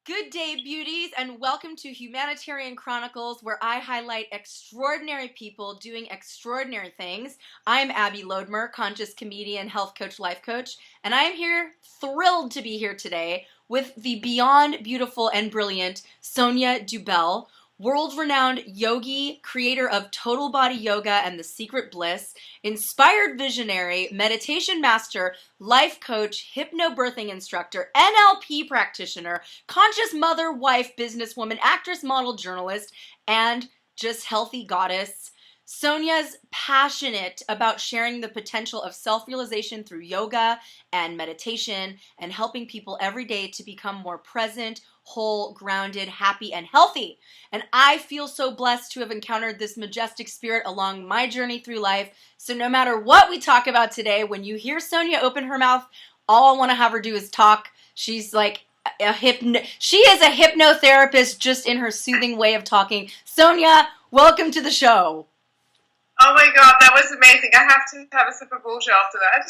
Good day, beauties, and welcome to Humanitarian Chronicles, where I highlight extraordinary people doing extraordinary things. I'm Abby Lodmer, conscious comedian, health coach, life coach, and I am here, thrilled to be here today, with the beyond beautiful and brilliant Sonia Doubell, world-renowned yogi, creator of Total Body Yoga and The Secret Bliss, inspired visionary, meditation master, life coach, hypnobirthing instructor, NLP practitioner, conscious mother, wife, businesswoman, actress, model, journalist, and just healthy goddess. Sonia's passionate about sharing the potential of self-realization through yoga and meditation and helping people every day to become more present, whole, grounded, happy, and healthy. And I feel so blessed to have encountered this majestic spirit along my journey through life. So no matter what we talk about today, when you hear Sonia open her mouth, all I want to have her do is talk. She's like she is a hypnotherapist just in her soothing way of talking. Sonia, welcome to the show. Oh my God, that was amazing. I have to have a sip of water after that.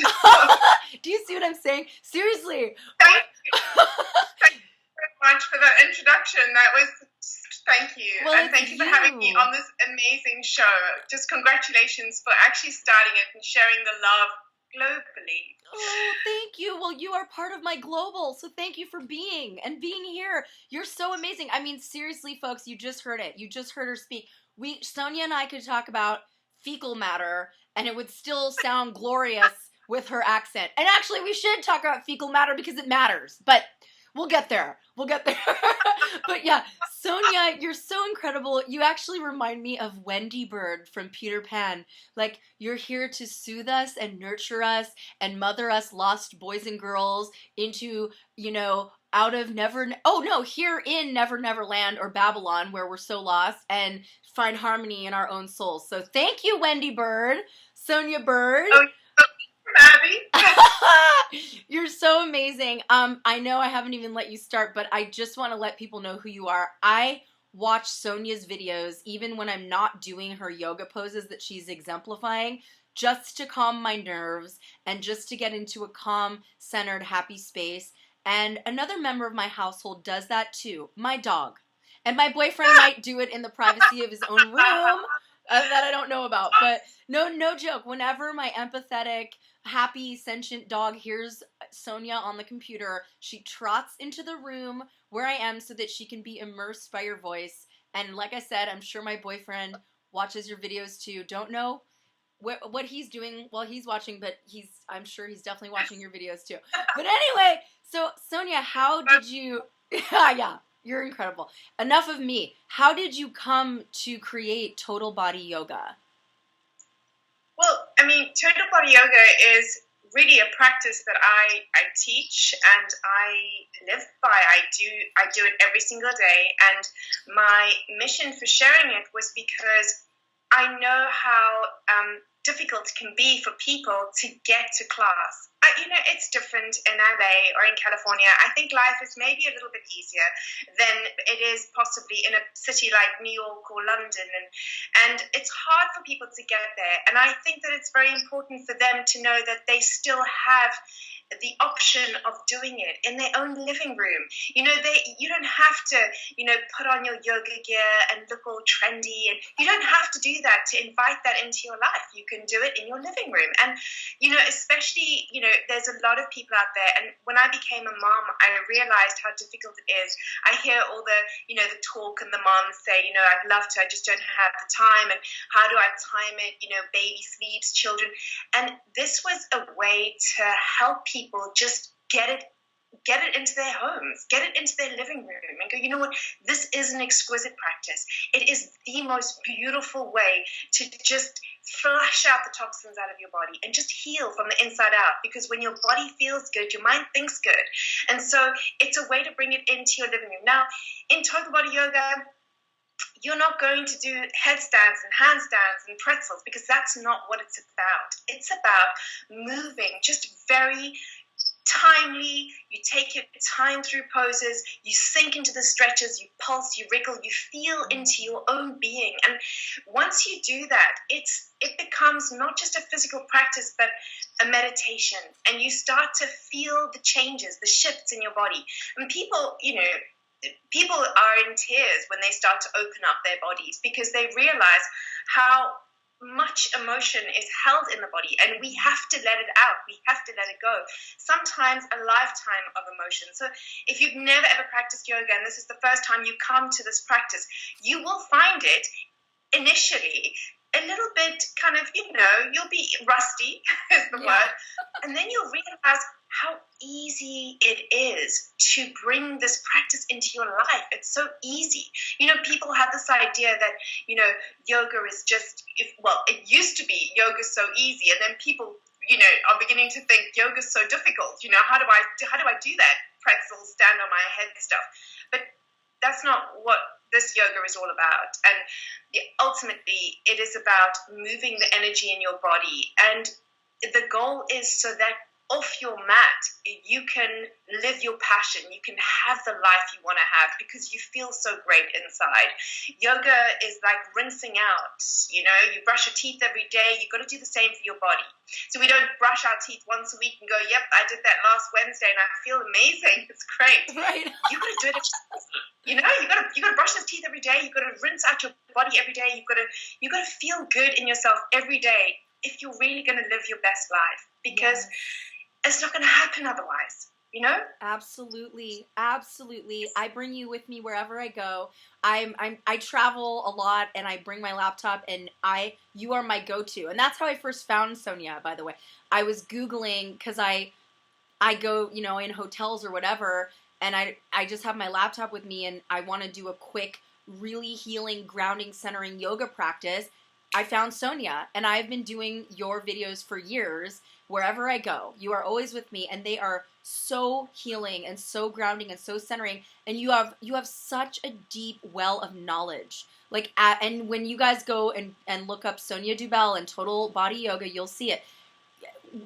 Do you see what I'm saying? Seriously. Thank you. Thank you very much for that introduction. Thank you. Well, and thank you for having me on this amazing show. Just congratulations for actually starting it and sharing the love globally. Oh, thank you. Well, you are part of my global, so thank you for being here. You're so amazing. I mean, seriously, folks, you just heard it. You just heard her speak. Sonia and I could talk about fecal matter, and it would still sound glorious with her accent. And actually, we should talk about fecal matter because it matters, but we'll get there. But yeah, Sonia, you're so incredible. You actually remind me of Wendy Bird from Peter Pan. Like, you're here to soothe us and nurture us and mother us lost boys and girls into, out of here in Never Never Land or Babylon, where we're so lost, and find harmony in our own souls. So thank you, Wendy Bird. Sonia Bird. Oh, Abby. You're so amazing. I know I haven't even let you start, but I just want to let people know who you are. I watch Sonia's videos even when I'm not doing her yoga poses that she's exemplifying, just to calm my nerves and just to get into a calm, centered, happy space. And another member of my household does that too, my dog. And my boyfriend might do it in the privacy of his own room that I don't know about. But no joke. Whenever my empathetic, happy, sentient dog hears Sonia on the computer, she trots into the room where I am so that she can be immersed by your voice. And like I said, I'm sure my boyfriend watches your videos too. Don't know what he's doing while he's watching, but I'm sure he's definitely watching your videos too. But anyway, so Sonia, how did you... Yeah, you're incredible. Enough of me. How did you come to create Total Body Yoga? Well, I mean, Total Body Yoga is really a practice that I teach and I live by. I do it every single day, and my mission for sharing it was because I know how difficult it can be for people to get to class. It's different in LA or in California. I think life is maybe a little bit easier than it is possibly in a city like New York or London. And it's hard for people to get there. And I think that it's very important for them to know that they still have the option of doing it in their own living room. You don't have to, put on your yoga gear and look all trendy, and you don't have to do that to invite that into your life. You can do it in your living room. And, especially, there's a lot of people out there. And when I became a mom, I realized how difficult it is. I hear all the, the talk, and the moms say, I'd love to, I just don't have the time. And how do I time it? Baby sleeps, children. And this was a way to help people just get it into their homes, get it into their living room, and go, you know what, this is an exquisite practice. It is the most beautiful way to just flush out the toxins out of your body and just heal from the inside out, because when your body feels good, your mind thinks good. And so it's a way to bring it into your living room. Now, in Total Body Yoga, you're not going to do headstands and handstands and pretzels, because that's not what it's about. It's about moving just very timely. You take your time through poses, you sink into the stretches, you pulse, you wriggle, you feel into your own being. And once you do that, it becomes not just a physical practice, but a meditation. And you start to feel the changes, the shifts in your body. And people, people are in tears when they start to open up their bodies, because they realize how much emotion is held in the body, and we have to let it out. We have to let it go. Sometimes a lifetime of emotion. So if you've never ever practiced yoga and this is the first time you come to this practice, you will find it initially a little bit kind of, you'll be rusty is the word. And then you'll realize how easy it is to bring this practice into your life. It's so easy. People have this idea that, yoga is just, it used to be yoga's so easy. And then people, are beginning to think yoga's so difficult. How do I do that? Pretzel, stand on my head stuff. But that's not what this yoga is all about. And ultimately, it is about moving the energy in your body. And the goal is so that off your mat, you can live your passion. You can have the life you want to have because you feel so great inside. Yoga is like rinsing out. You brush your teeth every day. You've got to do the same for your body. So we don't brush our teeth once a week and go, yep, I did that last Wednesday and I feel amazing. It's great. Right. You've got to do it. You got to brush your teeth every day. You've got to rinse out your body every day. You've got to feel good in yourself every day if you're really going to live your best life, because it's not going to happen otherwise, Absolutely. I bring you with me wherever I go. I travel a lot, and I bring my laptop, and you are my go-to. And that's how I first found Sonia, by the way. I was Googling, because I go, in hotels or whatever, and I just have my laptop with me, and I want to do a quick, really healing, grounding, centering yoga practice. I found Sonia, and I've been doing your videos for years. Wherever I go, you are always with me, and they are so healing and so grounding and so centering. And you have such a deep well of knowledge. And when you guys go and look up Sonia Doubell and Total Body Yoga, you'll see it.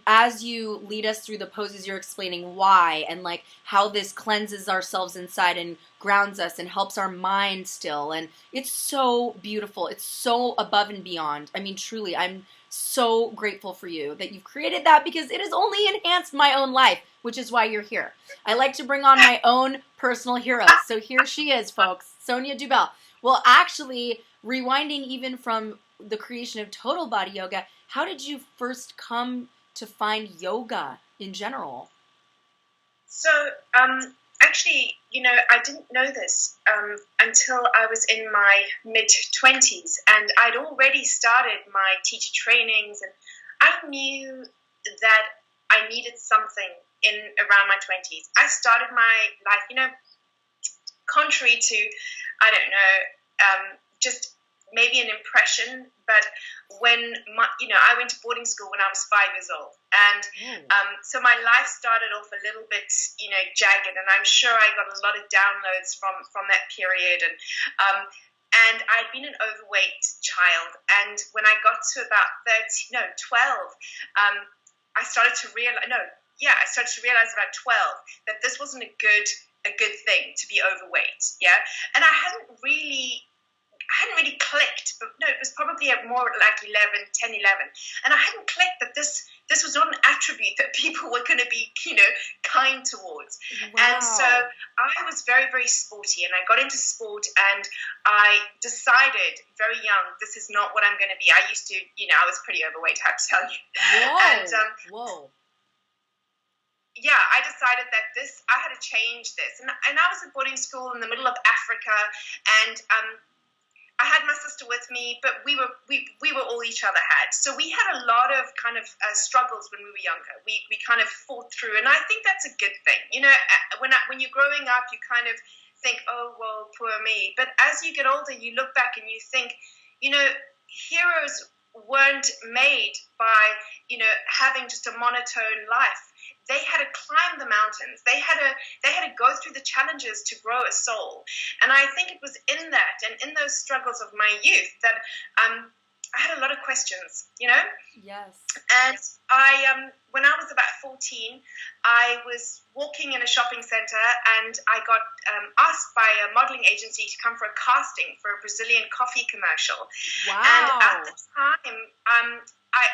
As you lead us through the poses, you're explaining why and how this cleanses ourselves inside and grounds us and helps our mind still. And it's so beautiful. It's so above and beyond. I mean, truly, I'm so grateful for you that you've created that, because it has only enhanced my own life, which is why you're here. I like to bring on my own personal heroes. So here she is, folks, Sonia Doubell. Well, actually, rewinding even from the creation of Total Body Yoga, how did you first come to find yoga in general? So, actually, I didn't know this until I was in my mid-20s, and I'd already started my teacher trainings, and I knew that I needed something in around my 20s. I started my life, contrary to, I don't know, just maybe an impression, but when I went to boarding school when I was 5 years old, and so my life started off a little bit, jagged, and I'm sure I got a lot of downloads from that period, and I'd been an overweight child, and when I got to about 12, I started to realize, about 12 that this wasn't a good thing to be overweight, and I hadn't really clicked, but no, it was probably more like 10, 11. And I hadn't clicked that this was not an attribute that people were going to be, kind towards. Wow. And so I was very, very sporty, and I got into sport, and I decided very young, this is not what I'm going to be. I used to, I was pretty overweight, I have to tell you. Whoa. Yeah, I decided that I had to change this. And I was at boarding school in the middle of Africa, and I had my sister with me, but we were all each other had. So we had a lot of kind of struggles when we were younger. We kind of fought through, and I think that's a good thing. When you're growing up, you kind of think, oh, well, poor me. But as you get older, you look back and you think, heroes weren't made by, having just a monotone life. They had to climb the mountains. They had to go through the challenges to grow a soul. And I think it was in that and in those struggles of my youth that I had a lot of questions, Yes. And when I was about 14, I was walking in a shopping center, and I got asked by a modeling agency to come for a casting for a Brazilian coffee commercial. Wow. And at the time, I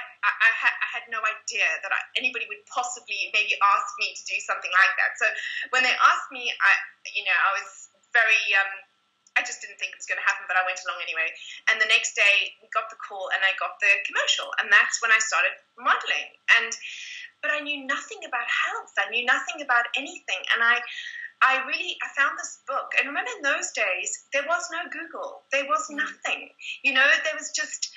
had no idea that anybody would possibly maybe ask me to do something like that. So when they asked me, I was very, I just didn't think it was going to happen, but I went along anyway. And the next day we got the call and I got the commercial, and that's when I started modeling. But I knew nothing about health. I knew nothing about anything. And I found this book. And remember, in those days, there was no Google. There was nothing. There was just,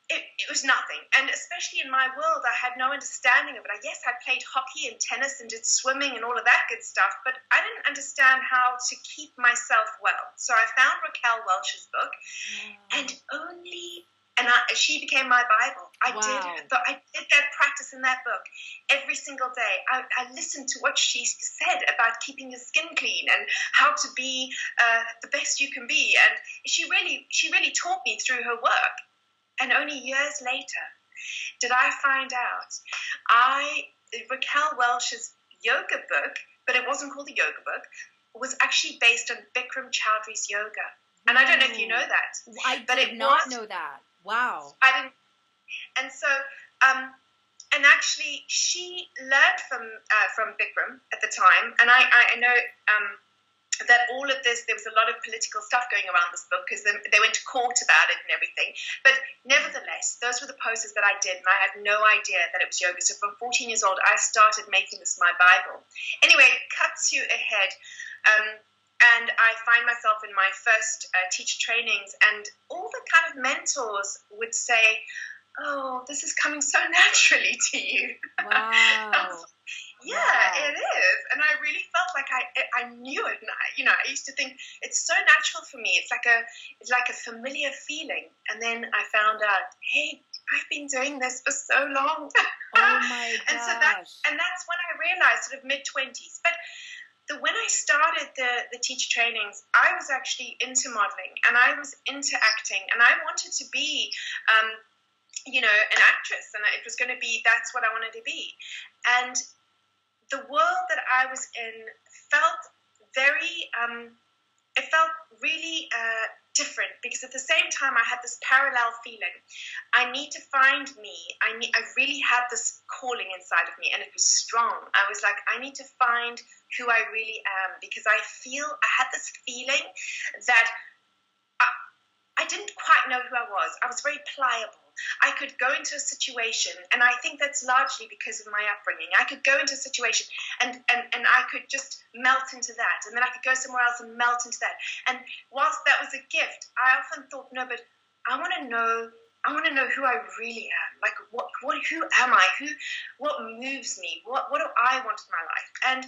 it was nothing. And especially in my world, I had no understanding of it. Yes, I played hockey and tennis and did swimming and all of that good stuff, but I didn't understand how to keep myself well. So I found Raquel Welch's book, and she became my Bible. I did that practice in that book every single day. I listened to what she said about keeping your skin clean and how to be the best you can be. And she really taught me through her work. And only years later did I find out Raquel Welch's yoga book, but it wasn't called the yoga book, was actually based on Bikram Choudhury's yoga. And I don't know if you know that. I did not know that. Wow. I didn't. And so, and actually, she learned from Bikram at the time. And I know that all of this, there was a lot of political stuff going around this book because they went to court about it and everything. But nevertheless, those were the poses that I did, and I had no idea that it was yoga. So from 14 years old, I started making this my Bible. Anyway, cut to ahead. And I find myself in my first teacher trainings, and all the kind of mentors would say, "Oh, this is coming so naturally to you." Wow. Yeah, it is. And I really felt like I knew it. And I used to think it's so natural for me. It's like a familiar feeling. And then I found out, hey, I've been doing this for so long. Oh my gosh. And that's when I realized, sort of mid-20s. But when I started the teacher trainings, I was actually into modeling and I was into acting, and I wanted to be, an actress, and it was going to be, that's what I wanted to be. And the world that I was in felt really different, because at the same time I had this parallel feeling. I need to find me. I really had this calling inside of me, and it was strong. I was like, I need to find who I really am, because I had this feeling that I didn't quite know who I was. I was very pliable. I could go into a situation, and I think that's largely because of my upbringing. I could go into a situation and I could just melt into that, and then I could go somewhere else and melt into that. And whilst that was a gift, I often thought, no, but I want to know who I really am. Like, who am I? What moves me? What do I want in my life? And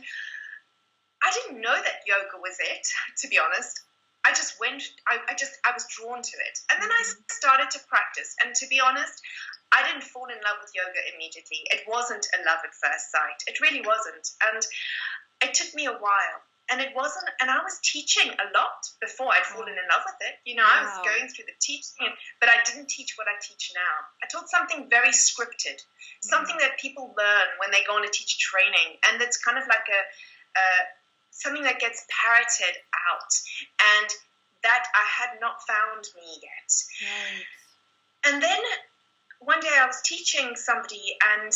I didn't know that yoga was it, to be honest. I just went, I was drawn to it. And then I started to practice. And to be honest, I didn't fall in love with yoga immediately. It wasn't a love at first sight. It really wasn't. And it took me a while. And I was teaching a lot before I'd fallen in love with it. I was going through the teaching, but I didn't teach what I teach now. I taught something very scripted, something that people learn when they go on a teacher training. And it's kind of like something that gets parroted out, and that I had not found me yet. Right. And then one day I was teaching somebody, and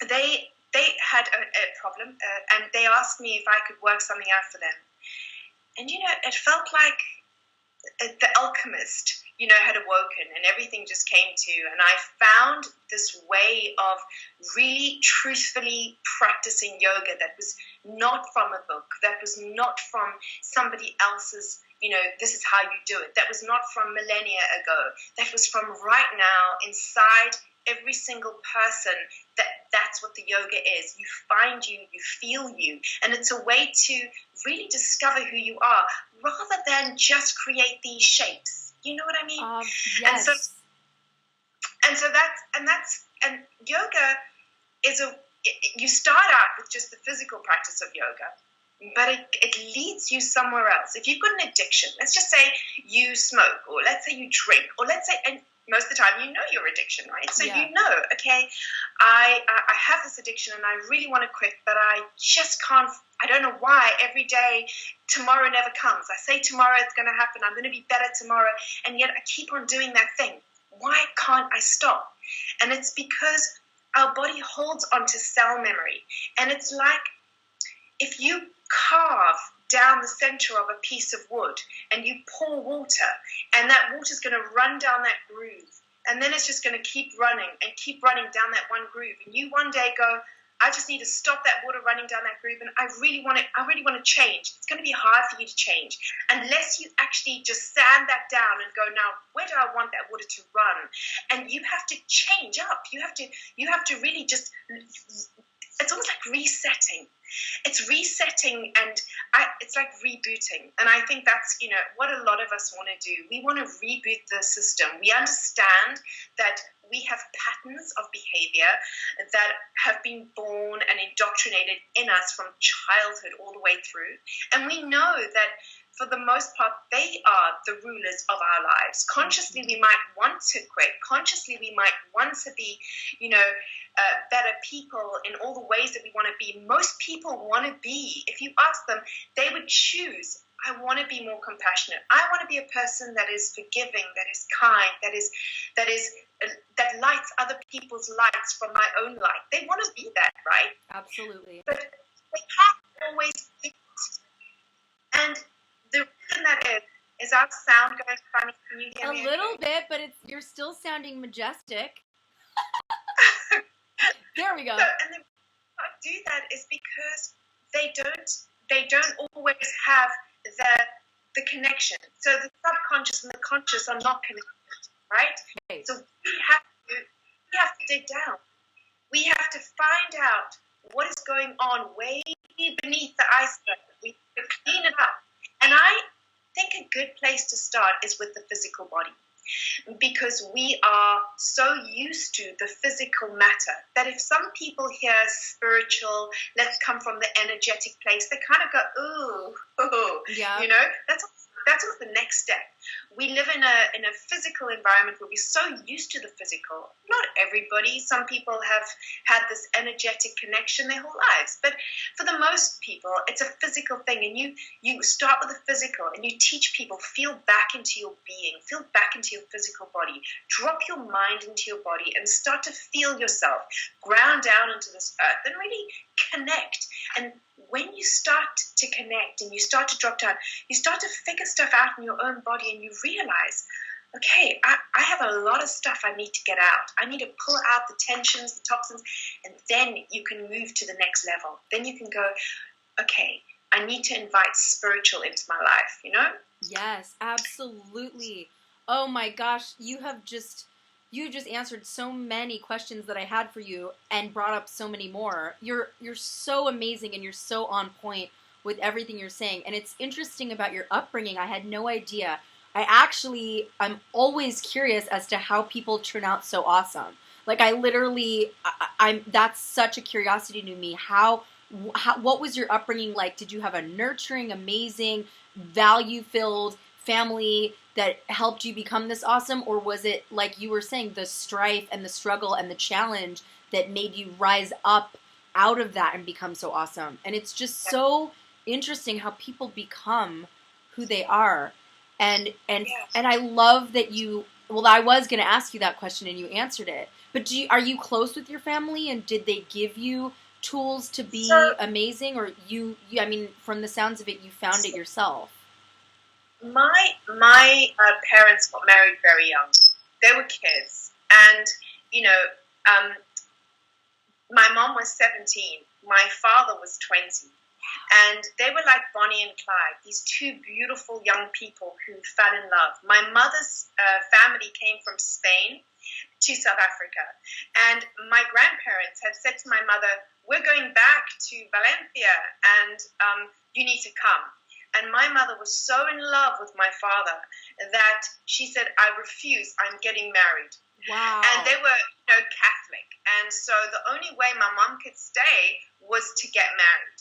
they had a problem, and they asked me if I could work something out for them. And, it felt like the alchemist, had awoken, and everything just came to. And I found this way of really truthfully practicing yoga that was not from a book, that was not from somebody else's, this is how you do it. That was not from millennia ago. That was from right now inside every single person. That's what the yoga is. You find you feel you. And it's a way to really discover who you are, rather than just create these shapes. You know what I mean? Yes. And yoga is you start out with just the physical practice of yoga, but it leads you somewhere else. If you've got an addiction, let's just say you smoke, or let's say you drink, or let's say, and most of the time you know your addiction, right? So okay, I have this addiction and I really want to quit, but I just can't. I don't know why. Every day, tomorrow never comes. I say tomorrow it's going to happen. I'm going to be better tomorrow, and yet I keep on doing that thing. Why can't I stop? And it's because our body holds onto cell memory, and it's like if you carve down the center of a piece of wood and you pour water, and that water is going to run down that groove, and then it's just going to keep running down that one groove, and you one day go, I just need to stop that water running down that groove, and I really want to change. It's going to be hard for you to change unless you actually just sand that down and go, now where do I want that water to run? And you have to change up. You have to really just, it's almost like resetting. It's resetting, and it's like rebooting. And I think that's, what a lot of us want to do. We want to reboot the system. We understand that we have patterns of behavior that have been born and indoctrinated in us from childhood all the way through. And we know that for the most part, they are the rulers of our lives. Consciously, we might want to quit. Consciously, we might want to be, better people in all the ways that we want to be. Most people want to be, if you ask them, they would choose, I want to be more compassionate. I want to be a person that is forgiving, that is kind, that lights other people's lights from my own light. They want to be that, right? Absolutely. But they can't always be. And the reason that is our sound going funny. Can you hear me? A little bit, but you're still sounding majestic. There we go. And the reason I do that is because they don't always have the connection. So the subconscious and the conscious are not connected, right? Okay. So we have to dig down. We have to find out what is going on way beneath the iceberg. We have to clean it up. And I think a good place to start is with the physical body, because we are so used to the physical matter that if some people hear spiritual, let's come from the energetic place, they kind of go, ooh, yeah. That's what's the next step. We live in a physical environment where we're so used to the physical. Not everybody. Some people have had this energetic connection their whole lives. But for the most people, it's a physical thing. And you start with the physical and you teach people, feel back into your being, feel back into your physical body, drop your mind into your body and start to feel yourself, ground down into this earth and really connect. And when you start to connect and you start to drop down, you start to figure stuff out in your own body and you realize, okay, I have a lot of stuff I need to get out. I need to pull out the tensions, the toxins, and then you can move to the next level. Then you can go, okay, I need to invite spiritual into my life, Yes, absolutely. Oh my gosh, you just answered so many questions that I had for you and brought up so many more. You're so amazing and you're so on point with everything you're saying. And it's interesting about your upbringing. I had no idea. I'm always curious as to how people turn out so awesome. Like that's such a curiosity to me. What was your upbringing like? Did you have a nurturing, amazing, value-filled family that helped you become this awesome? Or was it, like you were saying, the strife and the struggle and the challenge that made you rise up out of that and become so awesome? And it's just so interesting how people become who they are. And I love that I was going to ask you that question and you answered it. But are you close with your family, and did they give you tools to be amazing, or you from the sounds of it, you found it yourself? My parents got married very young. They were kids, and my mom was 17. My father was 20. And they were like Bonnie and Clyde, these two beautiful young people who fell in love. My mother's family came from Spain to South Africa. And my grandparents had said to my mother, we're going back to Valencia and you need to come. And my mother was so in love with my father that she said, I refuse, I'm getting married. Wow. And they were Catholic. And so the only way my mom could stay was to get married.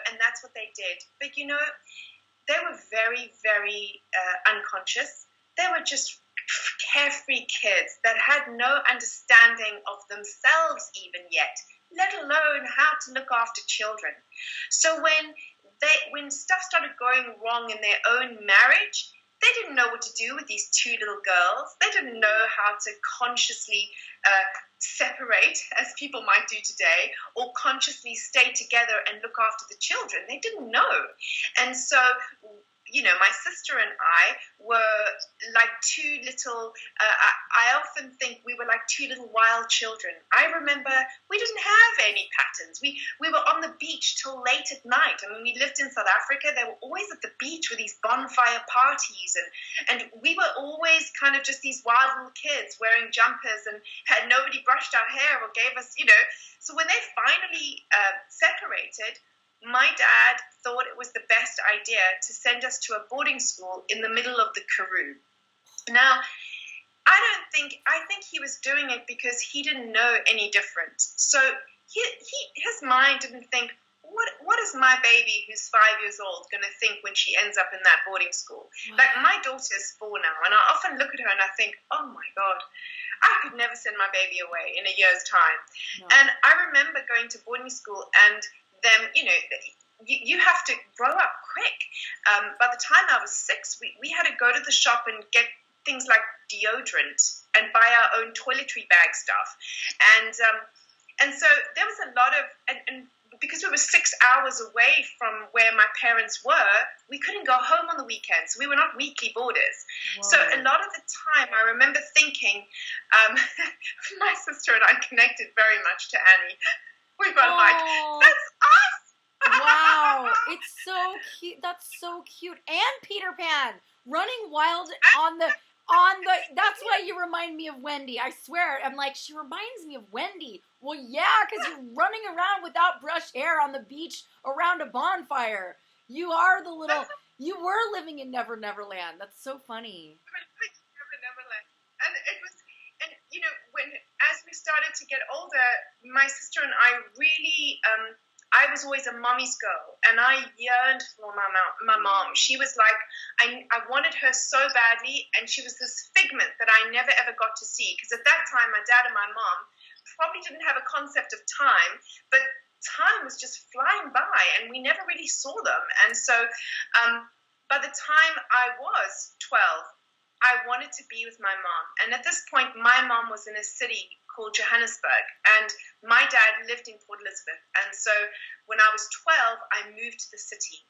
And that's what they did. But, they were very, very unconscious. They were just carefree kids that had no understanding of themselves even yet, let alone how to look after children. So when stuff started going wrong in their own marriage, they they didn't know what to do with these two little girls. They didn't know how to consciously separate, as people might do today, or consciously stay together and look after the children. They didn't know. And so, my sister and I were like two little, I often think we were like two little wild children. I remember we didn't have any patterns. We were on the beach till late at night. I mean, we lived in South Africa. They were always at the beach with these bonfire parties. And we were always kind of just these wild little kids wearing jumpers and had nobody brushed our hair or gave us, So when they finally separated, my dad thought it was the best idea to send us to a boarding school in the middle of the Karoo. Now, I think he was doing it because he didn't know any different. So his mind didn't think, what is my baby who's 5 years old going to think when she ends up in that boarding school? Wow. Like, my daughter's 4 now, and I often look at her and I think, oh my God, I could never send my baby away in a year's time. No. And I remember going to boarding school and them, you have to grow up quick. By the time I was 6, we had to go to the shop and get things like deodorant and buy our own toiletry bag stuff. And so there was a lot of, and because we were 6 hours away from where my parents were, we couldn't go home on the weekends. We were not weekly boarders. Whoa. So a lot of the time I remember thinking, my sister and I connected very much to Annie. We were like, that's us. Wow, it's so cute. That's so cute. And Peter Pan running wild on the that's why you remind me of Wendy. I swear. I'm like, she reminds me of Wendy. Well, yeah, because you're running around without brushed hair on the beach around a bonfire. You were living in Never Neverland. That's so funny. Never Neverland. And it was, when as we started to get older, my sister and I really, I was always a mommy's girl, and I yearned for my mom. She was like, I wanted her so badly, and she was this figment that I never ever got to see, because at that time, my dad and my mom probably didn't have a concept of time, but time was just flying by, and we never really saw them. And so by the time I was 12, I wanted to be with my mom. And at this point, my mom was in a city called Johannesburg, and my dad lived in Port Elizabeth. And so when I was 12, I moved to the city,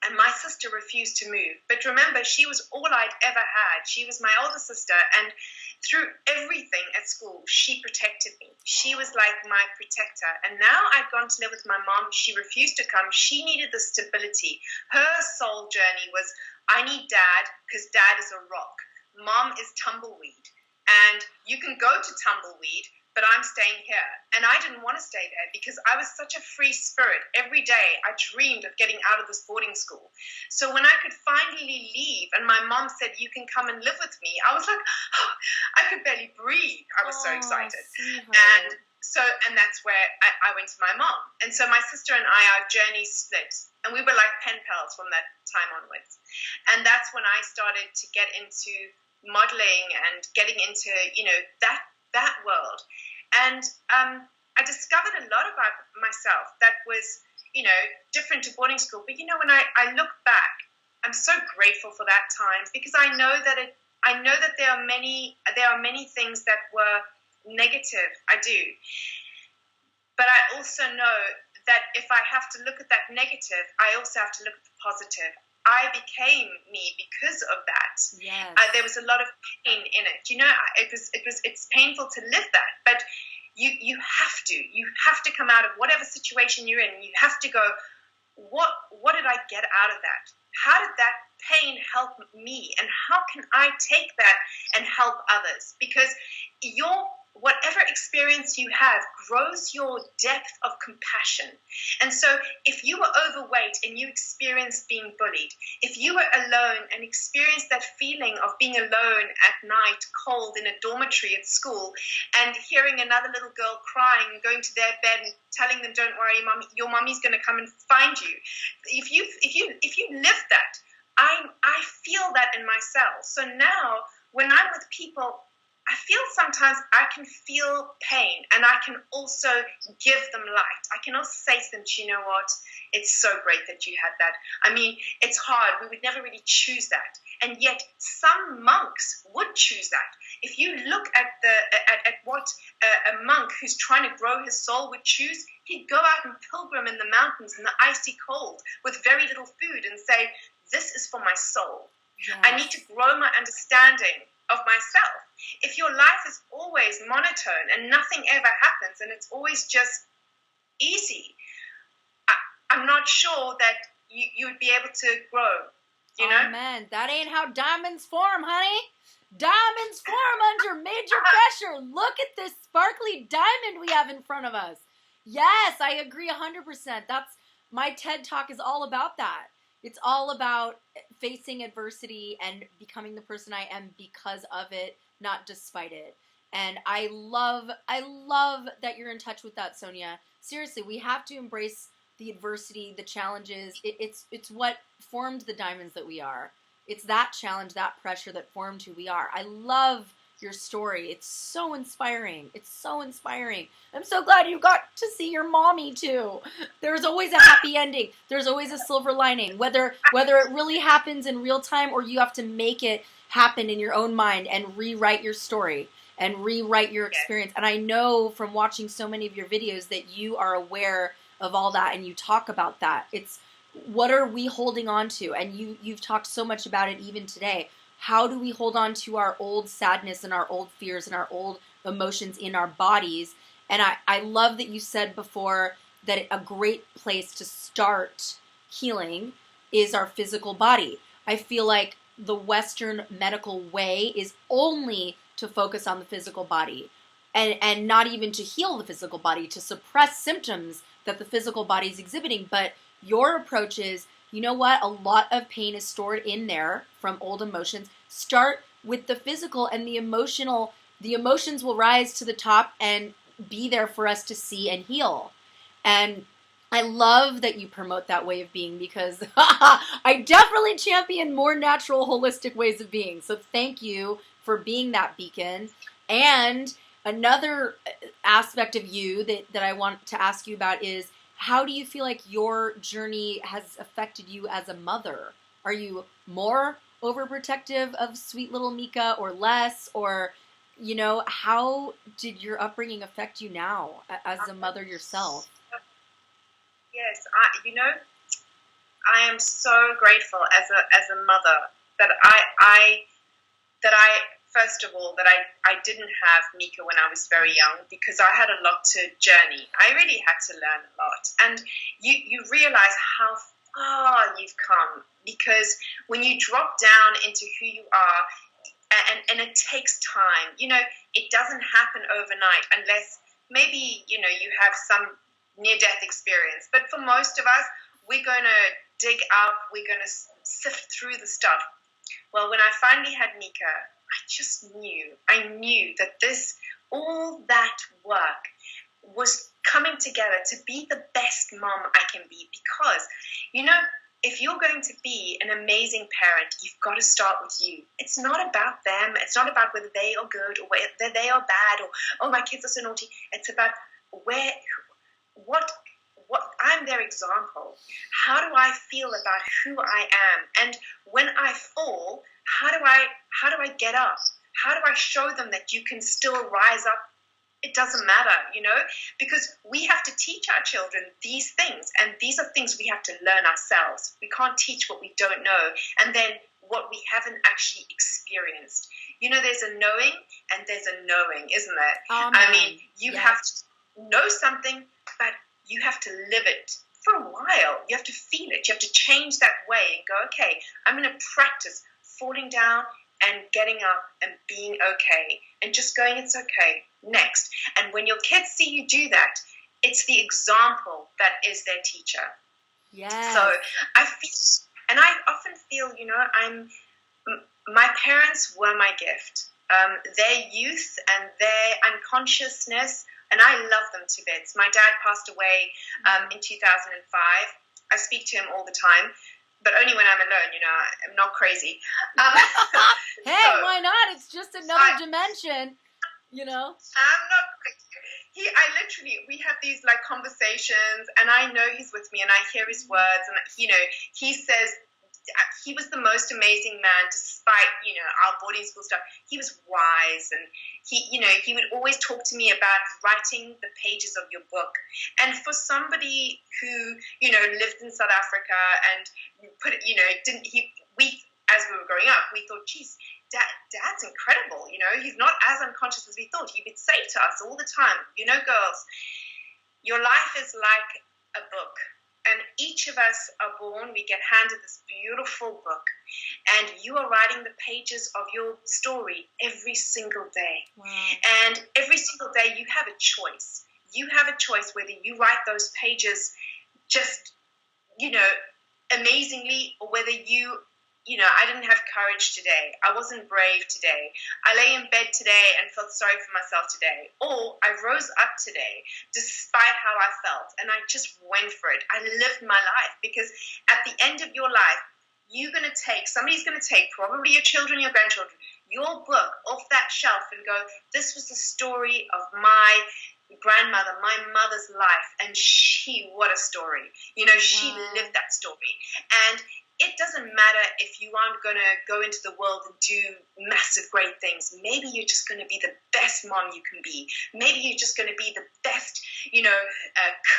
and my sister refused to move. But remember, she was all I'd ever had. She was my older sister, and through everything at school, she protected me. She was like my protector. And now I'd gone to live with my mom. She refused to come. She needed the stability. Her soul journey was, I need dad because dad is a rock. Mom is tumbleweed. And you can go to tumbleweed, but I'm staying here. And I didn't want to stay there because I was such a free spirit. Every day I dreamed of getting out of this boarding school. So when I could finally leave and my mom said, you can come and live with me, I was like, oh, I could barely breathe. I was so excited. And that's where I went to my mom. And so my sister and I, our journeys split. And we were like pen pals from that time onwards. And that's when I started to get into modeling and getting into, that world. And I discovered a lot about myself that was, different to boarding school. But, when I look back, I'm so grateful for that time, because I know that there are many things that were negative. I do. But I also know that if I have to look at that negative, I also have to look at the positive. I became me because of that. Yes. There was a lot of pain in it. It's painful to live that, but you have to come out of whatever situation you're in. You have to go, what did I get out of that? How did that pain help me? And how can I take that and help others? Because whatever experience you have grows your depth of compassion. And so if you were overweight and you experienced being bullied, if you were alone and experienced that feeling of being alone at night, cold in a dormitory at school, and hearing another little girl crying and going to their bed and telling them, don't worry, mommy, your mommy's going to come and find you. If you live that, I feel that in myself. So now when I'm with people, I feel sometimes I can feel pain, and I can also give them light. I can also say to them, do you know what? it's so great that you had that. I mean, it's hard. We would never really choose that. And yet some monks would choose that. If you look at what a monk who's trying to grow his soul would choose, he'd go out and pilgrim in the mountains in the icy cold with very little food and say, this is for my soul. Yes. I need to grow my understanding of myself. If your life is always monotone and nothing ever happens and it's always just easy, I'm not sure that you would be able to grow, you know? Man, that ain't how diamonds form, honey. Diamonds form under major pressure. Look at this sparkly diamond we have in front of us. Yes, I agree 100%. My TED Talk is all about that. It's all about facing adversity and becoming the person I am because of it, not despite it. And I love that you're in touch with that, Sonia. Seriously, we have to embrace the adversity, the challenges. It's what formed the diamonds that we are. It's that challenge, that pressure that formed who we are. I love your story. It's so inspiring. It's so inspiring. I'm so glad you got to see your mommy too. There's always a happy ending. There's always a silver lining. Whether it really happens in real time or you have to make it happen in your own mind and rewrite your story and rewrite your experience. And I know from watching so many of your videos that you are aware of all that and you talk about that. It's what are we holding on to? And you've talked so much about it even today. How do we hold on to our old sadness and our old fears and our old emotions in our bodies? And I love that you said before that a great place to start healing is our physical body. I feel like the Western medical way is only to focus on the physical body and not even to heal the physical body, to suppress symptoms that the physical body is exhibiting. But your approach is, you know what? A lot of pain is stored in there from old emotions. Start with the physical and the emotional. The emotions will rise to the top and be there for us to see and heal. And I love that you promote that way of being because I definitely champion more natural, holistic ways of being. So thank you for being that beacon. And another aspect of you that I want to ask you about is, how do you feel like your journey has affected you as a mother? Are you more overprotective of sweet little Mika or less? Or, you know, how did your upbringing affect you now as a mother yourself? Yes, I am so grateful as a mother that I first of all, that I didn't have Mika when I was very young because I had a lot to journey. I really had to learn a lot. And you realize how far you've come because when you drop down into who you are, and it takes time, you know, it doesn't happen overnight unless maybe, you know, you have some near-death experience. But for most of us, we're going to dig up, we're going to sift through the stuff. Well, when I finally had Mika, I knew that all that work was coming together to be the best mom I can be because, you know, if you're going to be an amazing parent, you've got to start with you. It's not about them. It's not about whether they are good or whether they are bad or, oh, my kids are so naughty. It's about what I'm their example. How do I feel about who I am? And when I fall, how do I get up? How do I show them that you can still rise up? It doesn't matter, you know, because we have to teach our children these things, and these are things we have to learn ourselves. We can't teach what we don't know, and then what we haven't actually experienced. You know, there's a knowing and there's a knowing, isn't there? I mean, you have to know something, but you have to live it for a while. You have to feel it. You have to change that way and go, okay, I'm going to practice falling down and getting up and being okay and just going, it's okay, next. And when your kids see you do that, it's the example that is their teacher. Yes. So I often feel, you know, my parents were my gift. Their youth and their unconsciousness, and I love them to bits. My dad passed away in 2005. I speak to him all the time, but only when I'm alone, you know, I'm not crazy. Hey, so, why not? It's just another dimension, you know. I'm not crazy. I literally, we have these like conversations, and I know he's with me, and I hear his words, and he says he was the most amazing man, despite our boarding school stuff. He was wise, and he would always talk to me about writing the pages of your book. And for somebody who lived in South Africa and as we were growing up, we thought, geez, Dad's incredible. He's not as unconscious as we thought. He would say to us all the time, girls, your life is like a book. And each of us are born, we get handed this beautiful book. And you are writing the pages of your story every single day. Wow. And every single day you have a choice. You have a choice whether you write those pages just, amazingly, or whether I didn't have courage today. I wasn't brave today. I lay in bed today and felt sorry for myself today. Or I rose up today despite how I felt, and I just went for it. I lived my life, because at the end of your life, somebody's going to take, probably your children, your grandchildren, your book off that shelf and go, this was the story of my grandmother, my mother's life, and what a story. She lived that story. And it doesn't matter if you aren't going to go into the world and do massive, great things. Maybe you're just going to be the best mom you can be. Maybe you're just going to be the best,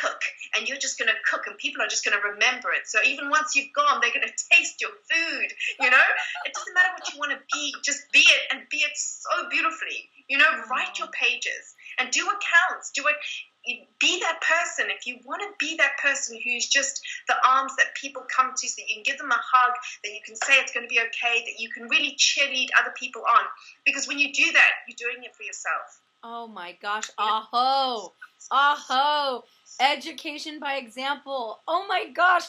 cook. And you're just going to cook, and people are just going to remember it. So even once you've gone, they're going to taste your food, It doesn't matter what you want to be. Just be it, and be it so beautifully. Write your pages and do accounts. Be that person. If you want to be that person who's just the arms that people come to, so that you can give them a hug, that you can say it's going to be okay, that you can really cheerlead other people on. Because when you do that, you're doing it for yourself. Oh my gosh. Aho. Education by example. Oh my gosh.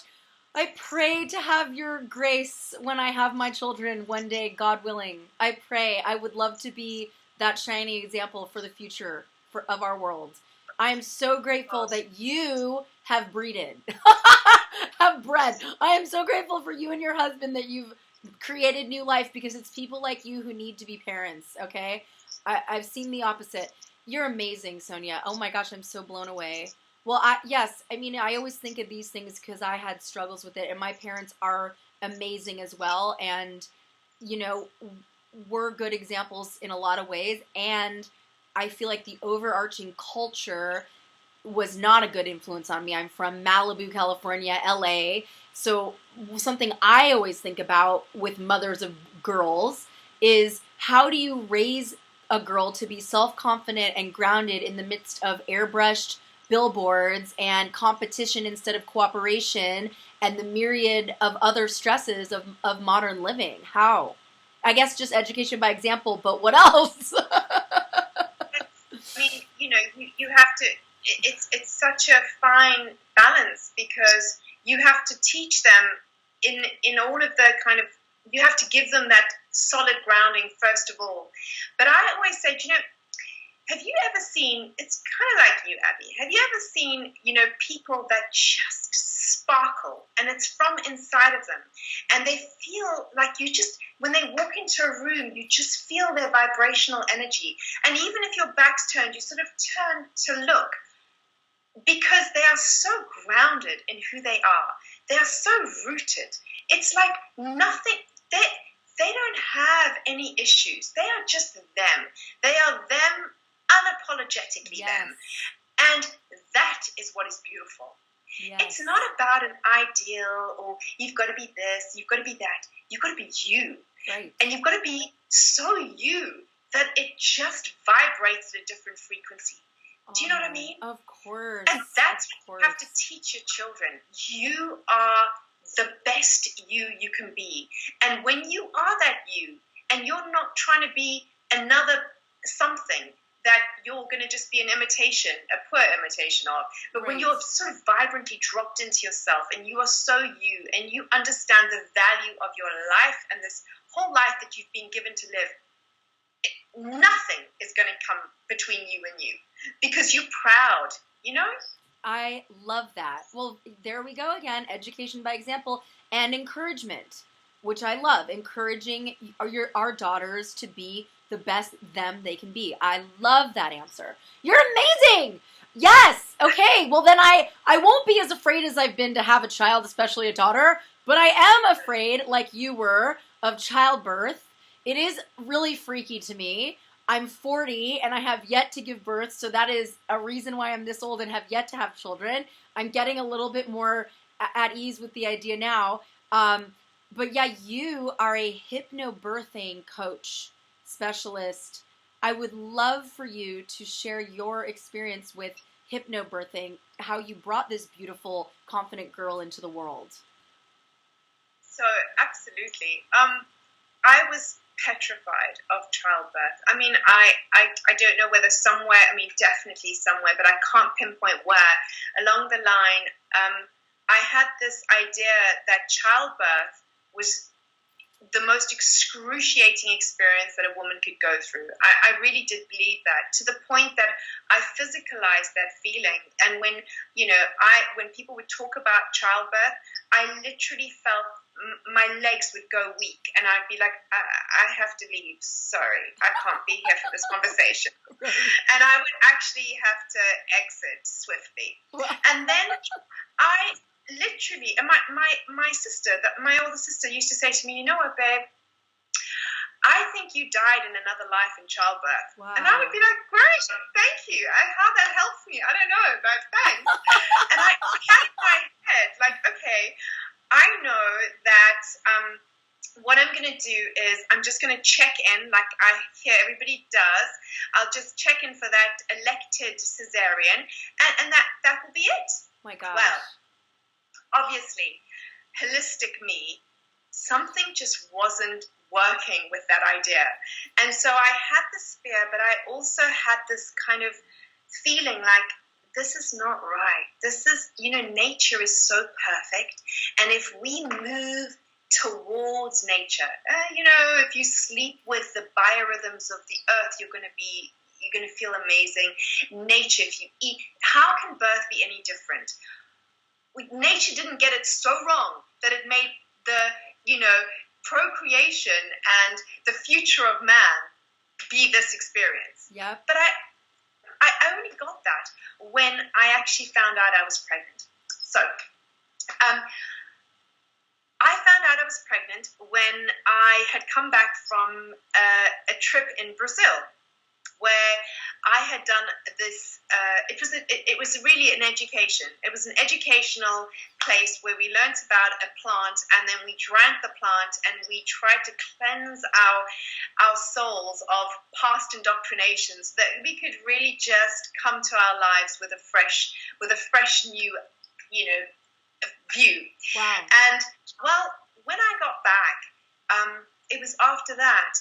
I pray to have your grace when I have my children one day, God willing. I pray. I would love to be that shining example for the future of our world. I am so grateful that you have bred. I am so grateful for you and your husband that you've created new life, because it's people like you who need to be parents, okay? I've seen the opposite. You're amazing, Sonia. Oh my gosh, I'm so blown away. Well, I always think of these things because I had struggles with it, and my parents are amazing as well, and, we're good examples in a lot of ways, and I feel like the overarching culture was not a good influence on me. I'm from Malibu, California, LA. So something I always think about with mothers of girls is, how do you raise a girl to be self-confident and grounded in the midst of airbrushed billboards and competition instead of cooperation and the myriad of other stresses of modern living? How? I guess just education by example, but what else? You have to, it's such a fine balance, because you have to teach them in all of the you have to give them that solid grounding first of all. But I always say, have you ever seen, it's kind of like you, Abby, have you ever seen, people that just sparkle, and it's from inside of them, and they feel like when they walk into a room, you just feel their vibrational energy. And even if your back's turned, you sort of turn to look, because they are so grounded in who they are. They are so rooted. It's like nothing, they don't have any issues. They are just them. They are them, unapologetically them. And that is what is beautiful. Yes. It's not about an ideal, or you've got to be this, you've got to be that. You've got to be you. Right. And you've got to be so you that it just vibrates at a different frequency. Do you know what I mean? Of course. And that's what you have to teach your children. You are the best you can be. And when you are that you, and you're not trying to be another something that you're going to just be an imitation, a poor imitation of, but when you're so vibrantly dropped into yourself, and you are so you, and you understand the value of your life and this whole life that you've been given to live, nothing is going to come between you and you, because you're proud, I love that. Well, there we go again, education by example and encouragement, which I love, encouraging our daughters to be the best them they can be. I love that answer. You're amazing. Yes. Okay. Well, then I won't be as afraid as I've been to have a child, especially a daughter, but I am afraid, like you were, of childbirth. It is really freaky to me. I'm 40 and I have yet to give birth, so that is a reason why I'm this old and have yet to have children. I'm getting a little bit more at ease with the idea now. But yeah, you are a hypnobirthing coach, specialist. I would love for you to share your experience with hypnobirthing, how you brought this beautiful, confident girl into the world. So, absolutely. I was petrified of childbirth. I mean, I don't know whether somewhere, definitely somewhere, but I can't pinpoint where. Along the line, I had this idea that childbirth was the most excruciating experience that a woman could go through. I really did believe that, to the point that I physicalized that feeling. And when people would talk about childbirth, I literally felt my legs would go weak, and I'd be like, I have to leave. Sorry, I can't be here for this conversation. And I would actually have to exit swiftly. And then I literally, and my sister, my older sister, used to say to me, you know what, babe, I think you died in another life in childbirth. Wow. And I would be like, great, thank you. How that helps me, I don't know, but thanks. And I had in my head, like, okay, I know that what I'm going to do is I'm just going to check in, like I hear everybody does. I'll just check in for that elected cesarean, and that will be it. Oh my gosh. Well, obviously, holistic me, something just wasn't working with that idea. And so I had this fear, but I also had this kind of feeling like, this is not right. This is, nature is so perfect. And if we move towards nature, if you sleep with the biorhythms of the earth, you're going to feel amazing. Nature, if you eat, how can birth be any different? Nature didn't get it so wrong that it made the, procreation and the future of man be this experience. Yeah. But I only got that when I actually found out I was pregnant. So, I found out I was pregnant when I had come back from a trip in Brazil, where I had done this. It was really an education. It was an educational place where we learned about a plant, and then we drank the plant, and we tried to cleanse our souls of past indoctrinations, so that we could really just come to our lives with a fresh new, view. Wow. And well, when I got back, it was after that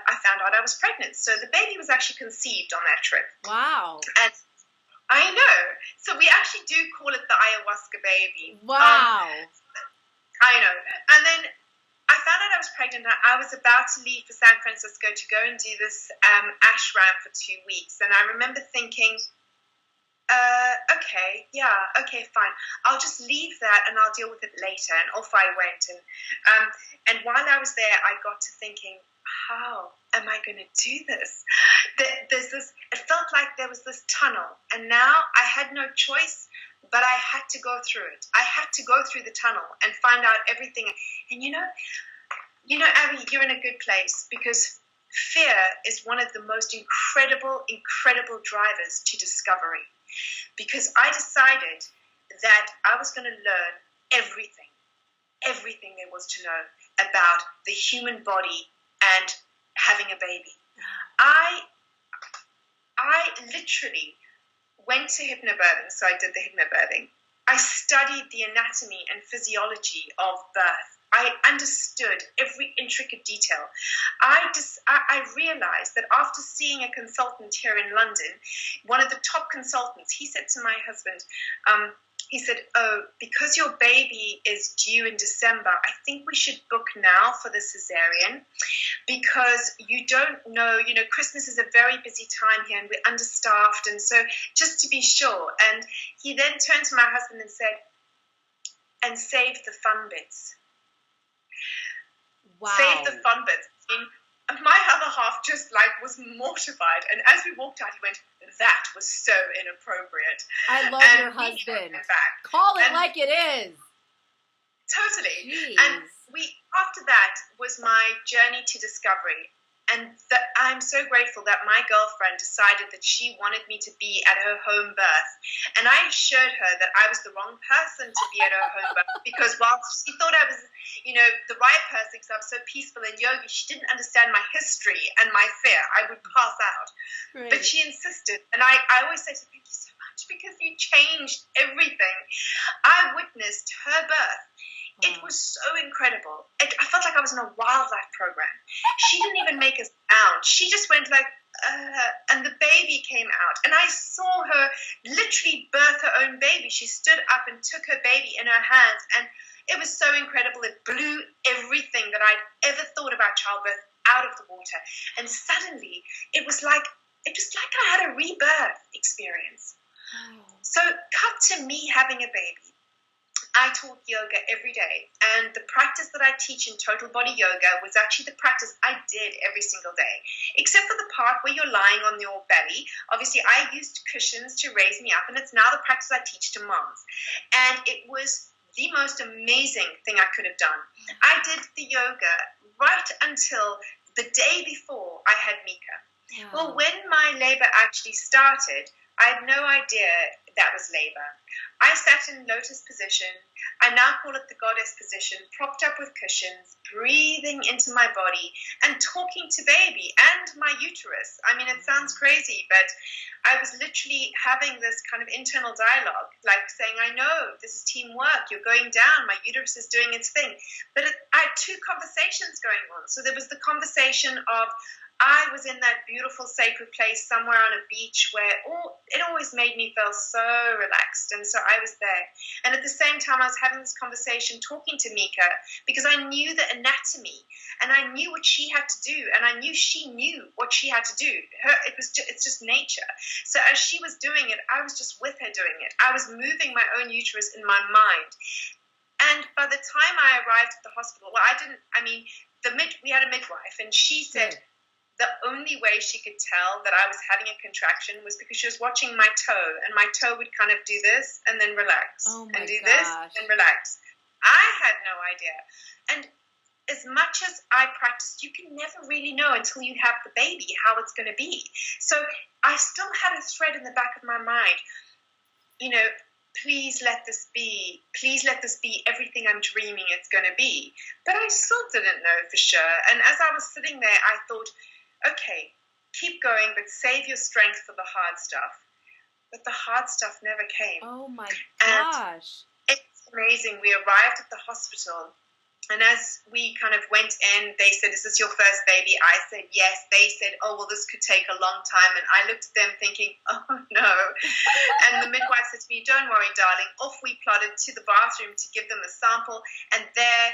I found out I was pregnant. So the baby was actually conceived on that trip. Wow. And I know. So we actually do call it the ayahuasca baby. Wow. I know. And then I found out I was pregnant. I was about to leave for San Francisco to go and do this ashram for 2 weeks. And I remember thinking, okay, fine. I'll just leave that and I'll deal with it later. And off I went. And while I was there, I got to thinking, how am I going to do this? There's this. It felt like there was this tunnel, and now I had no choice, but I had to go through it. I had to go through the tunnel and find out everything. And Abby, you're in a good place, because fear is one of the most incredible drivers to discovery. Because I decided that I was going to learn everything there was to know about the human body and having a baby. I literally went to hypnobirthing, so I did the hypnobirthing. I studied the anatomy and physiology of birth. I understood every intricate detail. I realized that after seeing a consultant here in London, one of the top consultants, he said to my husband, he said, oh, because your baby is due in December, I think we should book now for the cesarean, because you don't know, Christmas is a very busy time here and we're understaffed, and so just to be sure. And he then turned to my husband and said, and save the fun bits. Wow. Save the fun bits. my other half just like was mortified. And as we walked out, he went, "That was so inappropriate." I love your husband. Call it like it is. Totally. Jeez. And after that was my journey to discovery. And I'm so grateful that my girlfriend decided that she wanted me to be at her home birth. And I assured her that I was the wrong person to be at her home birth, because while she thought I was, the right person because I was so peaceful and yogi, she didn't understand my history and my fear. I would pass out. Right. But she insisted. And I always say to her, "Thank you so much, because you changed everything." I witnessed her birth. Wow. It was so incredible. I felt like I was in a wildlife program. She didn't even make a sound. She just went like, and the baby came out. And I saw her literally birth her own baby. She stood up and took her baby in her hands. And it was so incredible. It blew everything that I'd ever thought about childbirth out of the water. And suddenly, it was like I had a rebirth experience. Wow. So cut to me having a baby. I taught yoga every day, and the practice that I teach in total body yoga was actually the practice I did every single day, except for the part where you're lying on your belly. Obviously, I used cushions to raise me up, and it's now the practice I teach to moms. And it was the most amazing thing I could have done. I did the yoga right until the day before I had Mika. Yeah. Well, when my labor actually started, I had no idea that was labor. I sat in lotus position. I now call it the goddess position, propped up with cushions, breathing into my body and talking to baby and my uterus. I mean, it sounds crazy, but I was literally having this kind of internal dialogue, like saying, "I know, this is teamwork. You're going down. My uterus is doing its thing." But I had two conversations going on. So there was the conversation of, I was in that beautiful sacred place somewhere on a beach where it always made me feel so relaxed. And so I was there. And at the same time, I was having this conversation talking to Mika, because I knew the anatomy and I knew what she had to do. And I knew she knew what she had to do. It's just nature. So as she was doing it, I was just with her doing it. I was moving my own uterus in my mind. And by the time I arrived at the hospital, we had a midwife, and she said, the only way she could tell that I was having a contraction was because she was watching my toe, and my toe would kind of do this and then relax, and do this and relax. I had no idea. And as much as I practiced, you can never really know until you have the baby how it's going to be. So I still had a thread in the back of my mind, please let this be. Please let this be everything I'm dreaming it's going to be. But I still didn't know for sure. And as I was sitting there, I thought, okay, keep going, but save your strength for the hard stuff. But the hard stuff never came. Oh my gosh. And it's amazing. We arrived at the hospital, and as we kind of went in, they said, "Is this your first baby?" I said, "Yes." They said, "Oh, well, this could take a long time." And I looked at them thinking, oh no. And the midwife said to me, "Don't worry, darling." Off we plodded to the bathroom to give them a sample. And there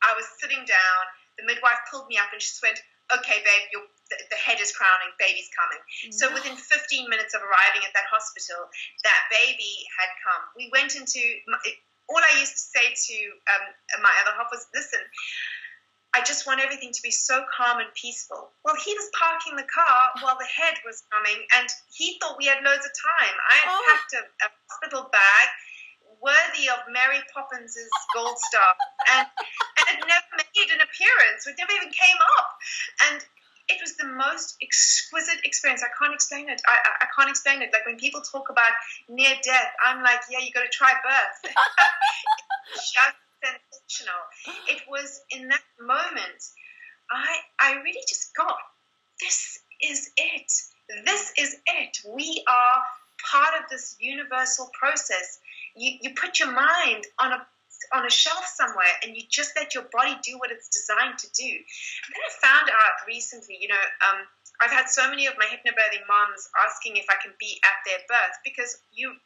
I was sitting down. The midwife pulled me up and she went, "Okay, babe, the head is crowning, baby's coming." So within 15 minutes of arriving at that hospital, that baby had come. We went into, all I used to say to my other half was, "Listen, I just want everything to be so calm and peaceful." Well, he was parking the car while the head was coming, and he thought we had loads of time. I had packed a hospital bag worthy of Mary Poppins' gold star, and it never made an appearance. It never even came up. And it was the most exquisite experience. I can't explain it. I can't explain it. Like when people talk about near death, I'm like, yeah, you got to try birth. It's just sensational. It was in that moment, I really just got, this is it. This is it. We are part of this universal process. You put your mind on a shelf somewhere, and you just let your body do what it's designed to do. And then I found out recently, I've had so many of my hypnobirthing moms asking if I can be at their birth, because you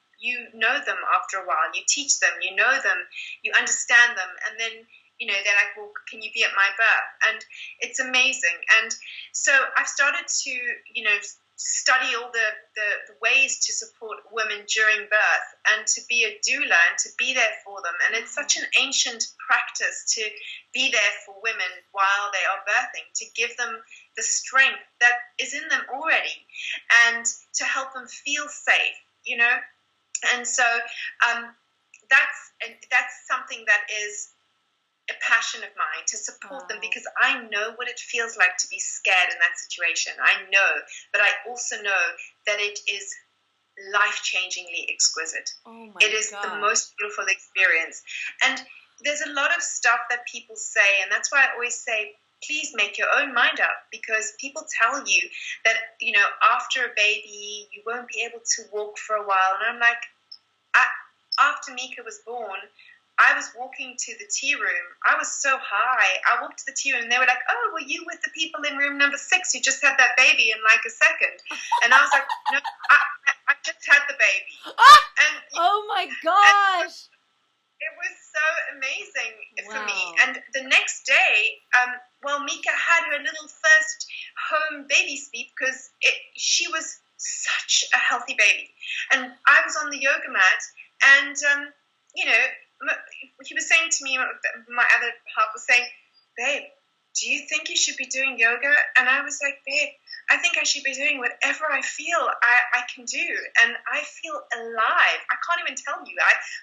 know them after a while. You teach them, you know them, you understand them, and then they're like, "Well, can you be at my birth?" And it's amazing. And so I've started to study all the ways to support women during birth and to be a doula and to be there for them. And it's such an ancient practice to be there for women while they are birthing, to give them the strength that is in them already and to help them feel safe, you know. And so that's something that is a passion of mine, to support them, because I know what it feels like to be scared in that situation. I know, but I also know that it is life-changingly exquisite. It is the most beautiful experience. And there's a lot of stuff that people say, and that's why I always say, please make your own mind up, because people tell you that, you know, after a baby, you won't be able to walk for a while. And I'm like, after Mika was born, I was walking to the tea room. I was so high. I walked to the tea room and they were like, oh, were you with the people in room number 6 who just had that baby in like a second? And I was like, no, I just had the baby. And, oh my gosh. It was so amazing for me. And the next day, Mika had her little first home baby sleep because she was such a healthy baby. And I was on the yoga mat and, you know, he was saying to me, my other half was saying, babe, do you think you should be doing yoga? And I was like, babe, I think I should be doing whatever I feel I can do. And I feel alive. I can't even tell you.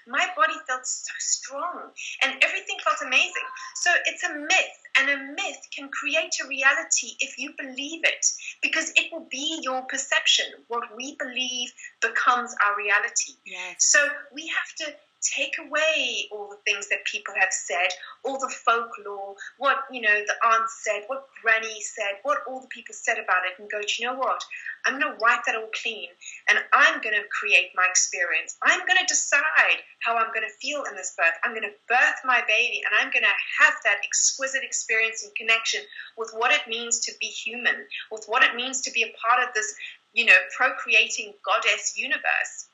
My body felt so strong and everything felt amazing. So it's a myth, and a myth can create a reality if you believe it, because it will be your perception. What we believe becomes our reality. Yes. So we have to take away all the things that people have said, all the folklore, what, you know, the aunt said, what granny said, what all the people said about it, and go, do you know what? I'm going to wipe that all clean, and I'm going to create my experience. I'm going to decide how I'm going to feel in this birth. I'm going to birth my baby, and I'm going to have that exquisite experience and connection with what it means to be human, with what it means to be a part of this, you know, procreating goddess universe.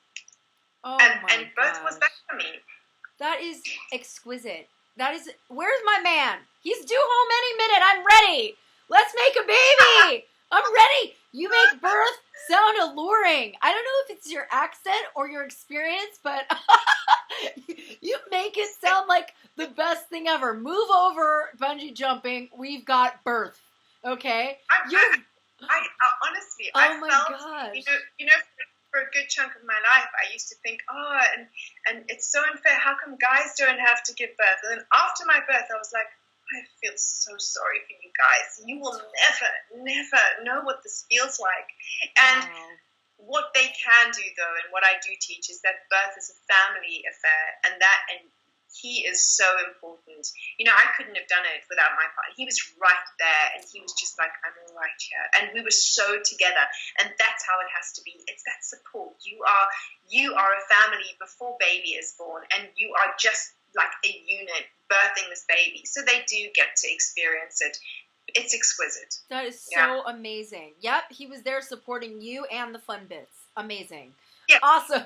And birth was that for me. That is exquisite. That is, where's my man? He's due home any minute. I'm ready. Let's make a baby. I'm ready. You make birth sound alluring. I don't know if it's your accent or your experience, but you make it sound like the best thing ever. Move over, bungee jumping. We've got birth. Okay? I honestly, oh I my felt, gosh. you know, for a good chunk of my life, I used to think, and it's so unfair. How come guys don't have to give birth? And then after my birth, I was like, I feel so sorry for you guys. You will never know what this feels like. And what they can do, though, and what I do teach, is that birth is a family affair, and he is so important. You know, I couldn't have done it without my partner. He was right there, and he was just like, I'm all right here. And we were so together, and that's how it has to be. It's that support. You are a family before baby is born, and you are just like a unit birthing this baby. So they do get to experience it. It's exquisite. That is so amazing. Yep, he was there supporting you and the fun bits. Amazing. Yeah. Awesome.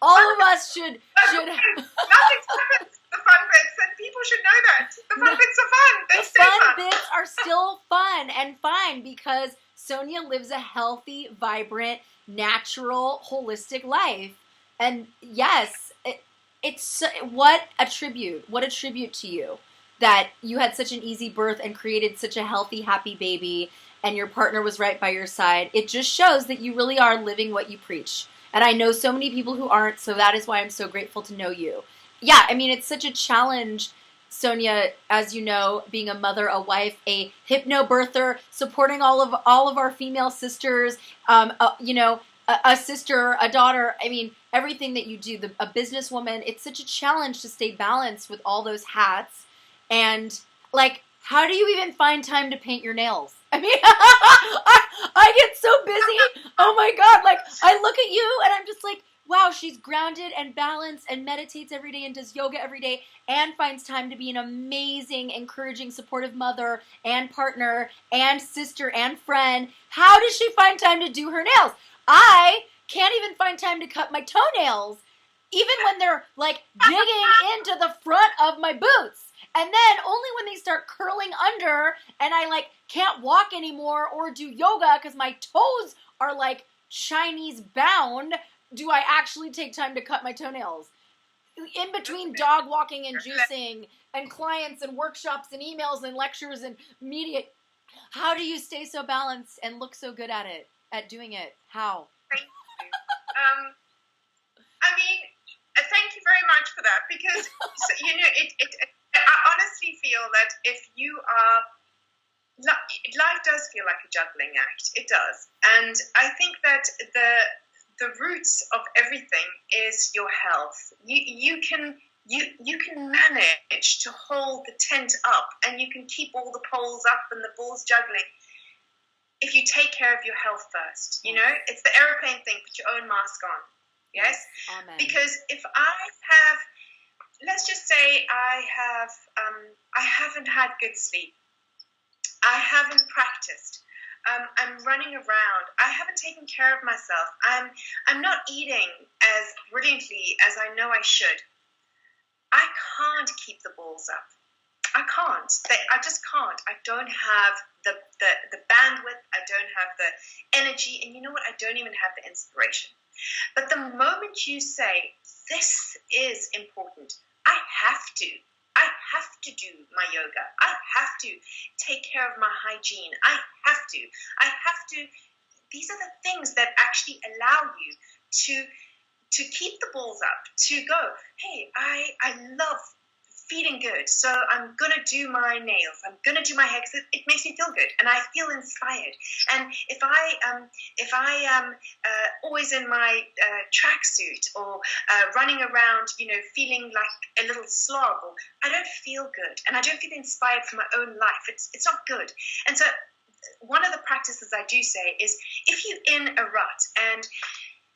All of us should. Nothing's the fun bits, and people should know that. The fun bits are fun. They stay fun. The fun bits are still fun and fine because Sonia lives a healthy, vibrant, natural, holistic life. And yes, it's what a tribute to you that you had such an easy birth and created such a healthy, happy baby, and your partner was right by your side. It just shows that you really are living what you preach. And I know so many people who aren't, so that is why I'm so grateful to know you. Yeah, I mean, it's such a challenge, Sonia, as you know, being a mother, a wife, a hypnobirther, supporting all of our female sisters, you know, a sister, a daughter. I mean, everything that you do, a businesswoman. It's such a challenge to stay balanced with all those hats. And, like, how do you even find time to paint your nails? I mean, I get so busy. Oh my God. Like, I look at you and I'm just like, wow, she's grounded and balanced and meditates every day and does yoga every day and finds time to be an amazing, encouraging, supportive mother and partner and sister and friend. How does she find time to do her nails? I can't even find time to cut my toenails, even when they're like digging into the front of my boots. And then only when they start curling under and I like can't walk anymore or do yoga because my toes are like Chinese bound do I actually take time to cut my toenails. In between dog walking and juicing and clients and workshops and emails and lectures and media, how do you stay so balanced and look so good at it, at doing it? How? Thank you. Thank you very much for that, because I honestly feel that if you are, life does feel like a juggling act. It does, and I think that the roots of everything is your health. You can manage to hold the tent up, and you can keep all the poles up and the balls juggling if you take care of your health first. You know, it's the airplane thing: put your own mask on. Yes. Amen. Because if I have, let's just say I haven't had good sleep. I haven't practiced. I'm running around. I haven't taken care of myself. I'm not eating as brilliantly as I know I should. I can't keep the balls up. I can't. I just can't. I don't have the bandwidth. I don't have the energy. And you know what? I don't even have the inspiration. But the moment you say, this is important, I have to do my yoga. I have to take care of my hygiene. I have to. These are the things that actually allow you to keep the balls up, to go, hey, I love feeling good, so I'm going to do my nails, I'm going to do my hair because it makes me feel good and I feel inspired. And if I am always in my tracksuit or running around, feeling like a little slob, or I don't feel good and I don't feel inspired for my own life. It's not good. And so one of the practices I do say is, if you're in a rut and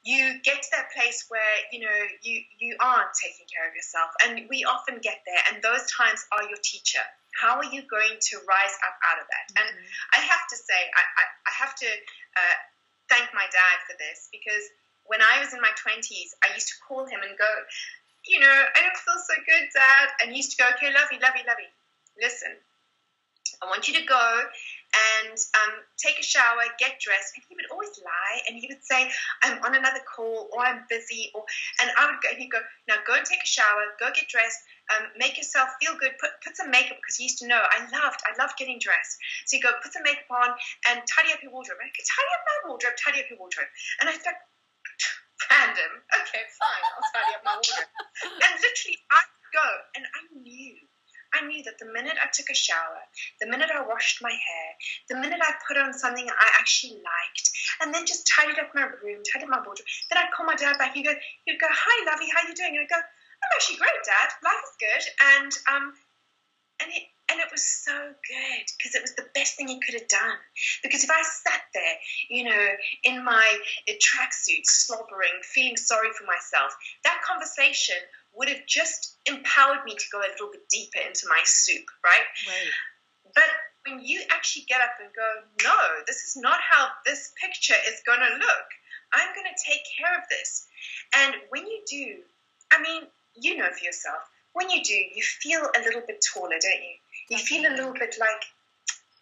you get to that place where, you aren't taking care of yourself, and we often get there, and those times are your teacher. How are you going to rise up out of that? Mm-hmm. And I have to say, I have to thank my dad for this, because when I was in my 20s, I used to call him and go, I don't feel so good, Dad. And he used to go, okay, lovey, listen, I want you to go and take a shower, get dressed. And he would always lie, and he would say, I'm on another call, or I'm busy, and I would go, and he'd go, now go and take a shower, go get dressed, make yourself feel good, put some makeup, because he used to know I loved getting dressed. So he'd go, put some makeup on and tidy up your wardrobe. And I could tidy up my wardrobe, tidy up your wardrobe. And I thought, random, okay, fine, I'll tidy up my wardrobe. And literally I'd go, and I knew that the minute I took a shower, the minute I washed my hair, the minute I put on something I actually liked, and then just tidied up my room, tidied up my wardrobe, then I'd call my dad back. He'd go, hi, lovey, how you doing? And I'd go, I'm actually great, Dad. Life is good. And it was so good, because it was the best thing he could have done. Because if I sat there, in my tracksuit, slobbering, feeling sorry for myself, that conversation would have just empowered me to go a little bit deeper into my soup, right? But when you actually get up and go, no, this is not how this picture is going to look. I'm going to take care of this. And when you do, for yourself, when you do, you feel a little bit taller, don't you? You feel a little bit like,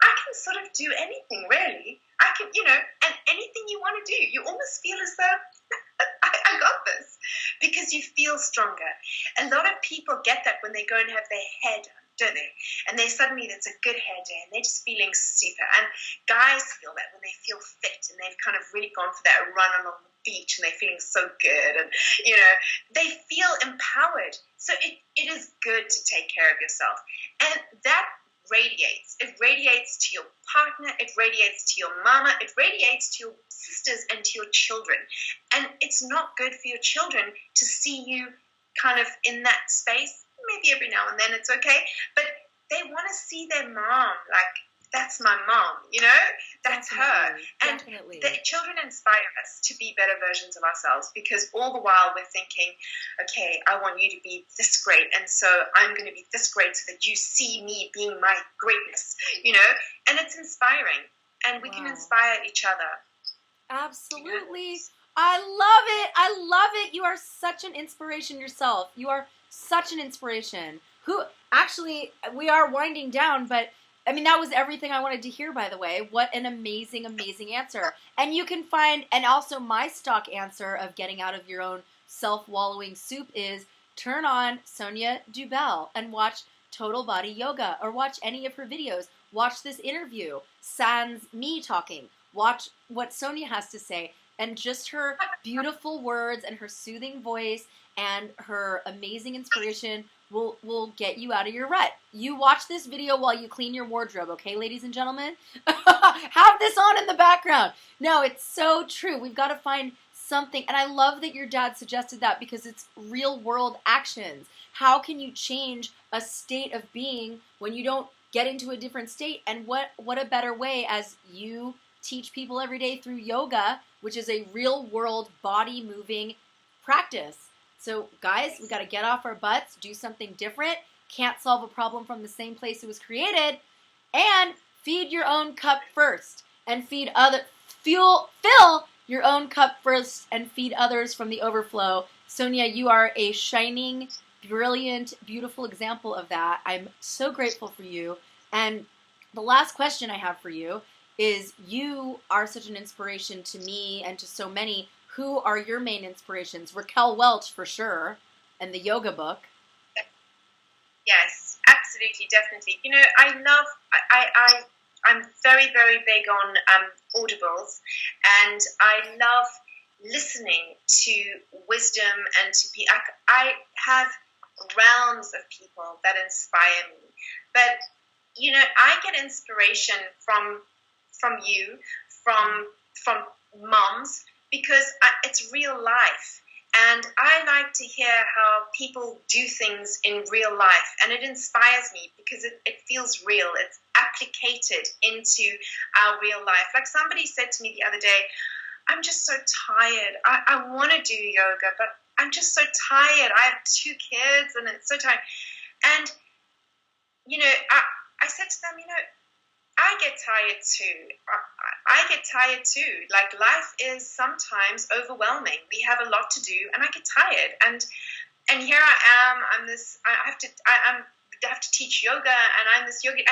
I can sort of do anything, really. I can, and anything you want to do, you almost feel as though, I got this, because you feel stronger. A lot of people get that when they go and have their hair done, don't they? And it's a good hair day, and they're just feeling super. And guys feel that when they feel fit, and they've kind of really gone for that run along the beach, and they're feeling so good, and, they feel empowered. So it is good to take care of yourself. And that radiates. It radiates to your partner, it radiates to your mama, it radiates to your sisters and to your children. And it's not good for your children to see you kind of in that space. Maybe every now and then it's okay, but they want to see their mom, like, that's my mom, that's her. And the children inspire us to be better versions of ourselves, because all the while we're thinking, okay, I want you to be this great, and so I'm going to be this great so that you see me being my greatness, and it's inspiring, and we can inspire each other. Absolutely. I love it. You are such an inspiration yourself. You are such an inspiration. actually, we are winding down, but I mean, that was everything I wanted to hear, by the way. What an amazing, amazing answer. And you can find, and also my stock answer of getting out of your own self-wallowing soup is turn on Sonia Doubell and watch Total Body Yoga, or watch any of her videos. Watch this interview, sans me talking. Watch what Sonia has to say, and just her beautiful words and her soothing voice and her amazing inspiration will get you out of your rut. You watch this video while you clean your wardrobe, okay, ladies and gentlemen? Have this on in the background. No, it's so true. We've got to find something, and I love that your dad suggested that because it's real world actions. How can you change a state of being when you don't get into a different state? And what a better way, as you teach people every day through yoga, which is a real world body moving practice. So guys, we got to get off our butts, do something different. Can't solve a problem from the same place it was created. And feed your own cup first, and fill your own cup first, and feed others from the overflow. Sonia, you are a shining, brilliant, beautiful example of that. I'm so grateful for you. And the last question I have for you is, you are such an inspiration to me and to so many. Who are your main inspirations? Raquel Welch, for sure, and the yoga book. Yes, absolutely, definitely. You know, I'm very, very big on audibles, and I love listening to wisdom and to be. I have realms of people that inspire me, but you know, I get inspiration from you, from moms, because it's real life. And I like to hear how people do things in real life. And it inspires me because it feels real. It's applicated into our real life. Like somebody said to me the other day, I'm just so tired. I want to do yoga, but I'm just so tired. I have 2 kids and it's so tired. And, you know, I said to them, you know, I get tired too. I get tired too. Like, life is sometimes overwhelming. We have a lot to do, and I get tired. And here I am. I have to teach yoga, and I'm this yogi.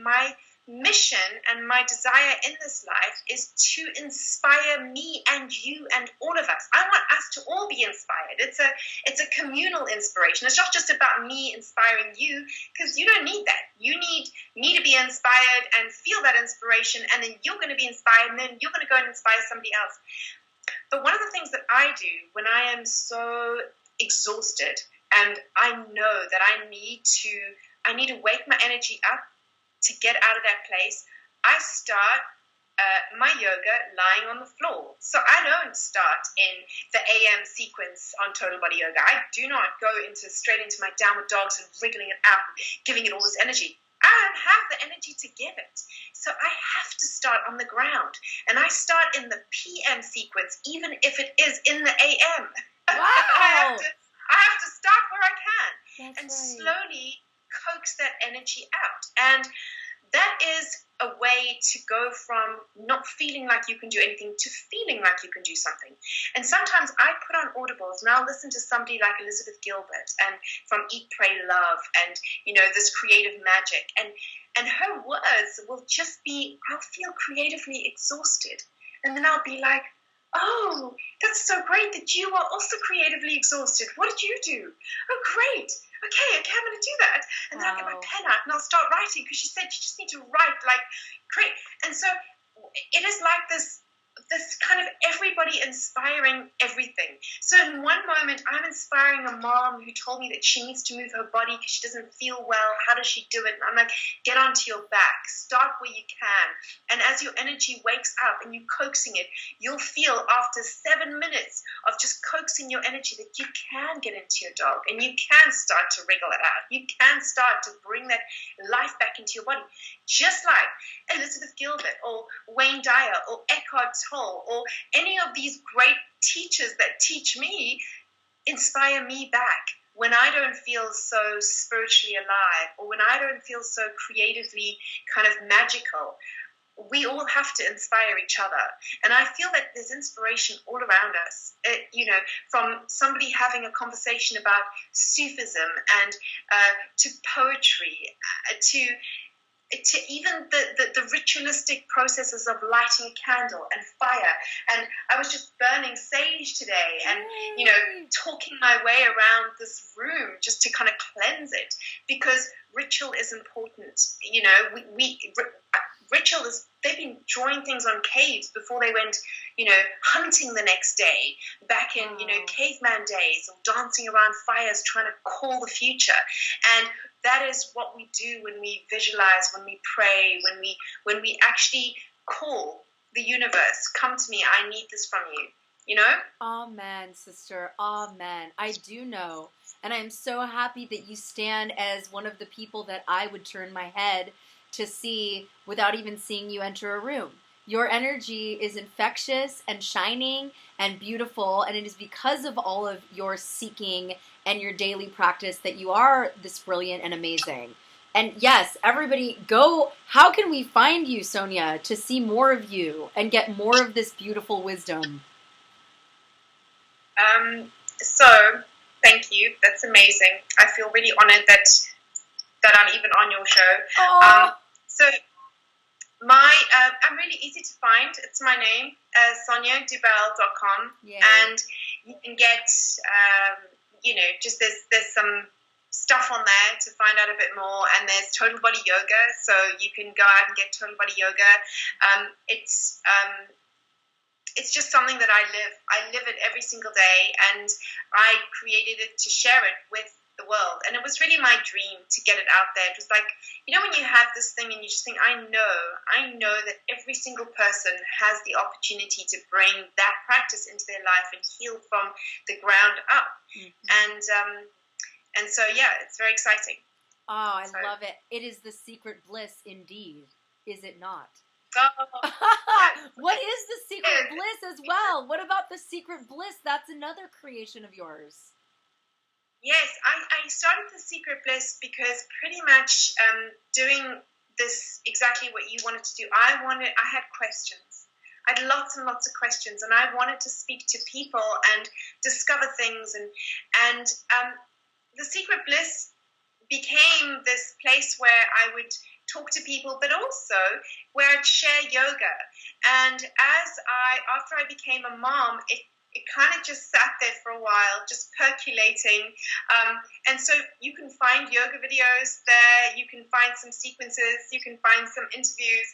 My mission and my desire in this life is to inspire me and you and all of us. I want us to all be inspired. It's a communal inspiration. It's not just about me inspiring you, because you don't need that. You need me to be inspired and feel that inspiration, and then you're going to be inspired, and then you're going to go and inspire somebody else. But one of the things that I do when I am so exhausted, and I know that I need to wake my energy up to get out of that place, I start my yoga lying on the floor. So I don't start in the AM sequence on Total Body Yoga. I do not go straight into my downward dogs and wriggling it out, giving it all this energy. I don't have the energy to give it. So I have to start on the ground. And I start in the PM sequence, even if it is in the AM. Wow. I have to start where I can. That's and right. Slowly coax that energy out. And that is a way to go from not feeling like you can do anything to feeling like you can do something. And sometimes I put on audibles and I'll listen to somebody like Elizabeth Gilbert and from Eat, Pray, Love, and you know, this creative magic, and her words will just be, I'll feel creatively exhausted, and then I'll be like, oh, that's so great that you are also creatively exhausted. What did you do? Oh, great. Okay, I'm going to do that. And then I'll get my pen out and I'll start writing, because she said you just need to write, like, great. And so it is like this kind of everybody inspiring everything. So in one moment, I'm inspiring a mom who told me that she needs to move her body because she doesn't feel well. How does she do it? And I'm like, get onto your back. Start where you can. And as your energy wakes up and you're coaxing it, you'll feel after 7 minutes of just coaxing your energy that you can get into your dog and you can start to wriggle it out. You can start to bring that life back into your body. Just like Elizabeth Gilbert or Wayne Dyer or Eckhart Tolle or any of these great teachers that teach me, inspire me back when I don't feel so spiritually alive or when I don't feel so creatively kind of magical. we all have to inspire each other. And I feel that there's inspiration all around us, from somebody having a conversation about Sufism and to poetry, to even the ritualistic processes of lighting a candle and fire. And I was just burning sage today and, talking my way around this room just to kind of cleanse it, because ritual is important. Ritual is, they've been drawing things on caves before they went, hunting the next day, back in, caveman days, or dancing around fires trying to call the future. And that is what we do when we visualize, when we pray, when we actually call the universe, come to me, I need this from you, Amen, sister. Amen. I do know. And I'm so happy that you stand as one of the people that I would turn my head to see without even seeing you enter a room. Your energy is infectious and shining and beautiful, and it is because of all of your seeking and your daily practice that you are this brilliant and amazing. And yes, everybody go. How can we find you, Sonia, to see more of you and get more of this beautiful wisdom? So thank you. That's amazing. I feel really honored that I'm even on your show. So I'm really easy to find. It's my name, SoniaDoubell.com. Yeah. And you can get, just there's some stuff on there to find out a bit more. And there's Total Body Yoga, so you can go out and get Total Body Yoga. It's just something that I live. I live it every single day, and I created it to share it with the world. And it was really my dream to get it out there. It was like, when you have this thing and you just think, I know that every single person has the opportunity to bring that practice into their life and heal from the ground up. Mm-hmm. And so, yeah, it's very exciting. Oh, I love it. It is the secret bliss indeed, is it not? What is the secret bliss as well? What about the secret bliss? That's another creation of yours. Yes, I started the secret bliss because pretty much doing this exactly what you wanted to do. I had questions. I had lots and lots of questions, and I wanted to speak to people and discover things. And the secret bliss became this place where I would talk to people, but also where I'd share yoga. And after I became a mom, it kind of just sat there for a while, just percolating. And so you can find yoga videos there, you can find some sequences, you can find some interviews.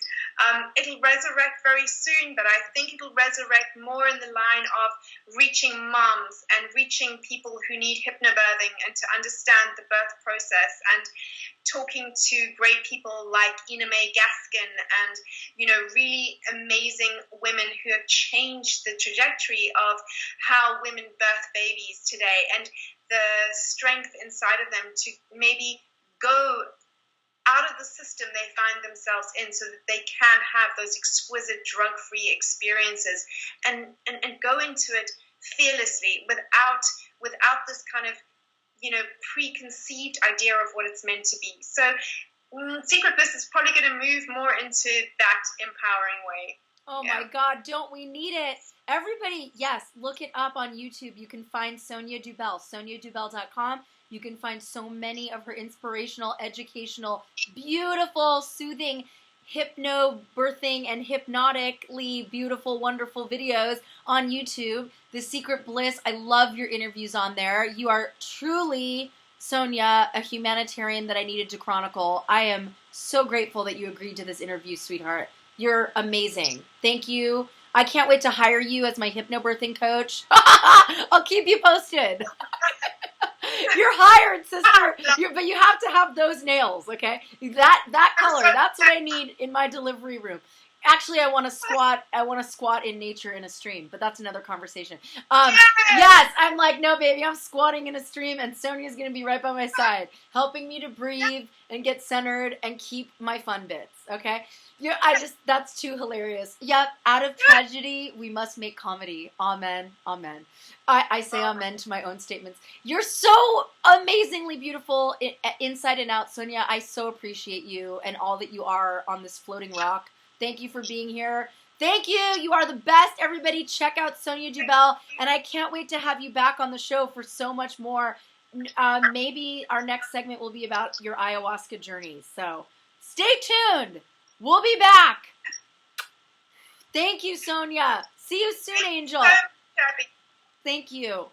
It'll resurrect very soon, but I think it'll resurrect more in the line of reaching moms and reaching people who need hypnobirthing and to understand the birth process, and talking to great people like Ina May Gaskin and, really amazing women who have changed the trajectory of how women birth babies today, and the strength inside of them to maybe go out of the system they find themselves in so that they can have those exquisite drug-free experiences and go into it fearlessly without this kind of preconceived idea of what it's meant to be. So Secret Bliss is probably going to move more into that empowering way. Oh my God, don't we need it? Everybody, yes, look it up on YouTube. You can find Sonia Doubell, SoniaDoubell.com. You can find so many of her inspirational, educational, beautiful, soothing, hypnobirthing, and hypnotically beautiful, wonderful videos on YouTube. The Secret Bliss, I love your interviews on there. You are truly, Sonia, a humanitarian that I needed to chronicle. I am so grateful that you agreed to this interview, sweetheart. You're amazing. Thank you. I can't wait to hire you as my hypnobirthing coach. I'll keep you posted. You're hired, sister. But you have to have those nails, okay? That color. That's what I need in my delivery room. Actually, I want to squat in nature in a stream, but that's another conversation. Yes, I'm like, no, baby, I'm squatting in a stream, and Sonia's going to be right by my side, helping me to breathe and get centered and keep my fun bits, okay? Yeah, that's too hilarious. Yep, out of tragedy, we must make comedy. Amen, amen. I say amen to my own statements. You're so amazingly beautiful inside and out, Sonia. I so appreciate you and all that you are on this floating rock. Thank you for being here. Thank you. You are the best. Everybody check out Sonia Doubell. And I can't wait to have you back on the show for so much more. Maybe our next segment will be about your ayahuasca journeys. So stay tuned. We'll be back. Thank you, Sonia. See you soon, Angel. Thank you.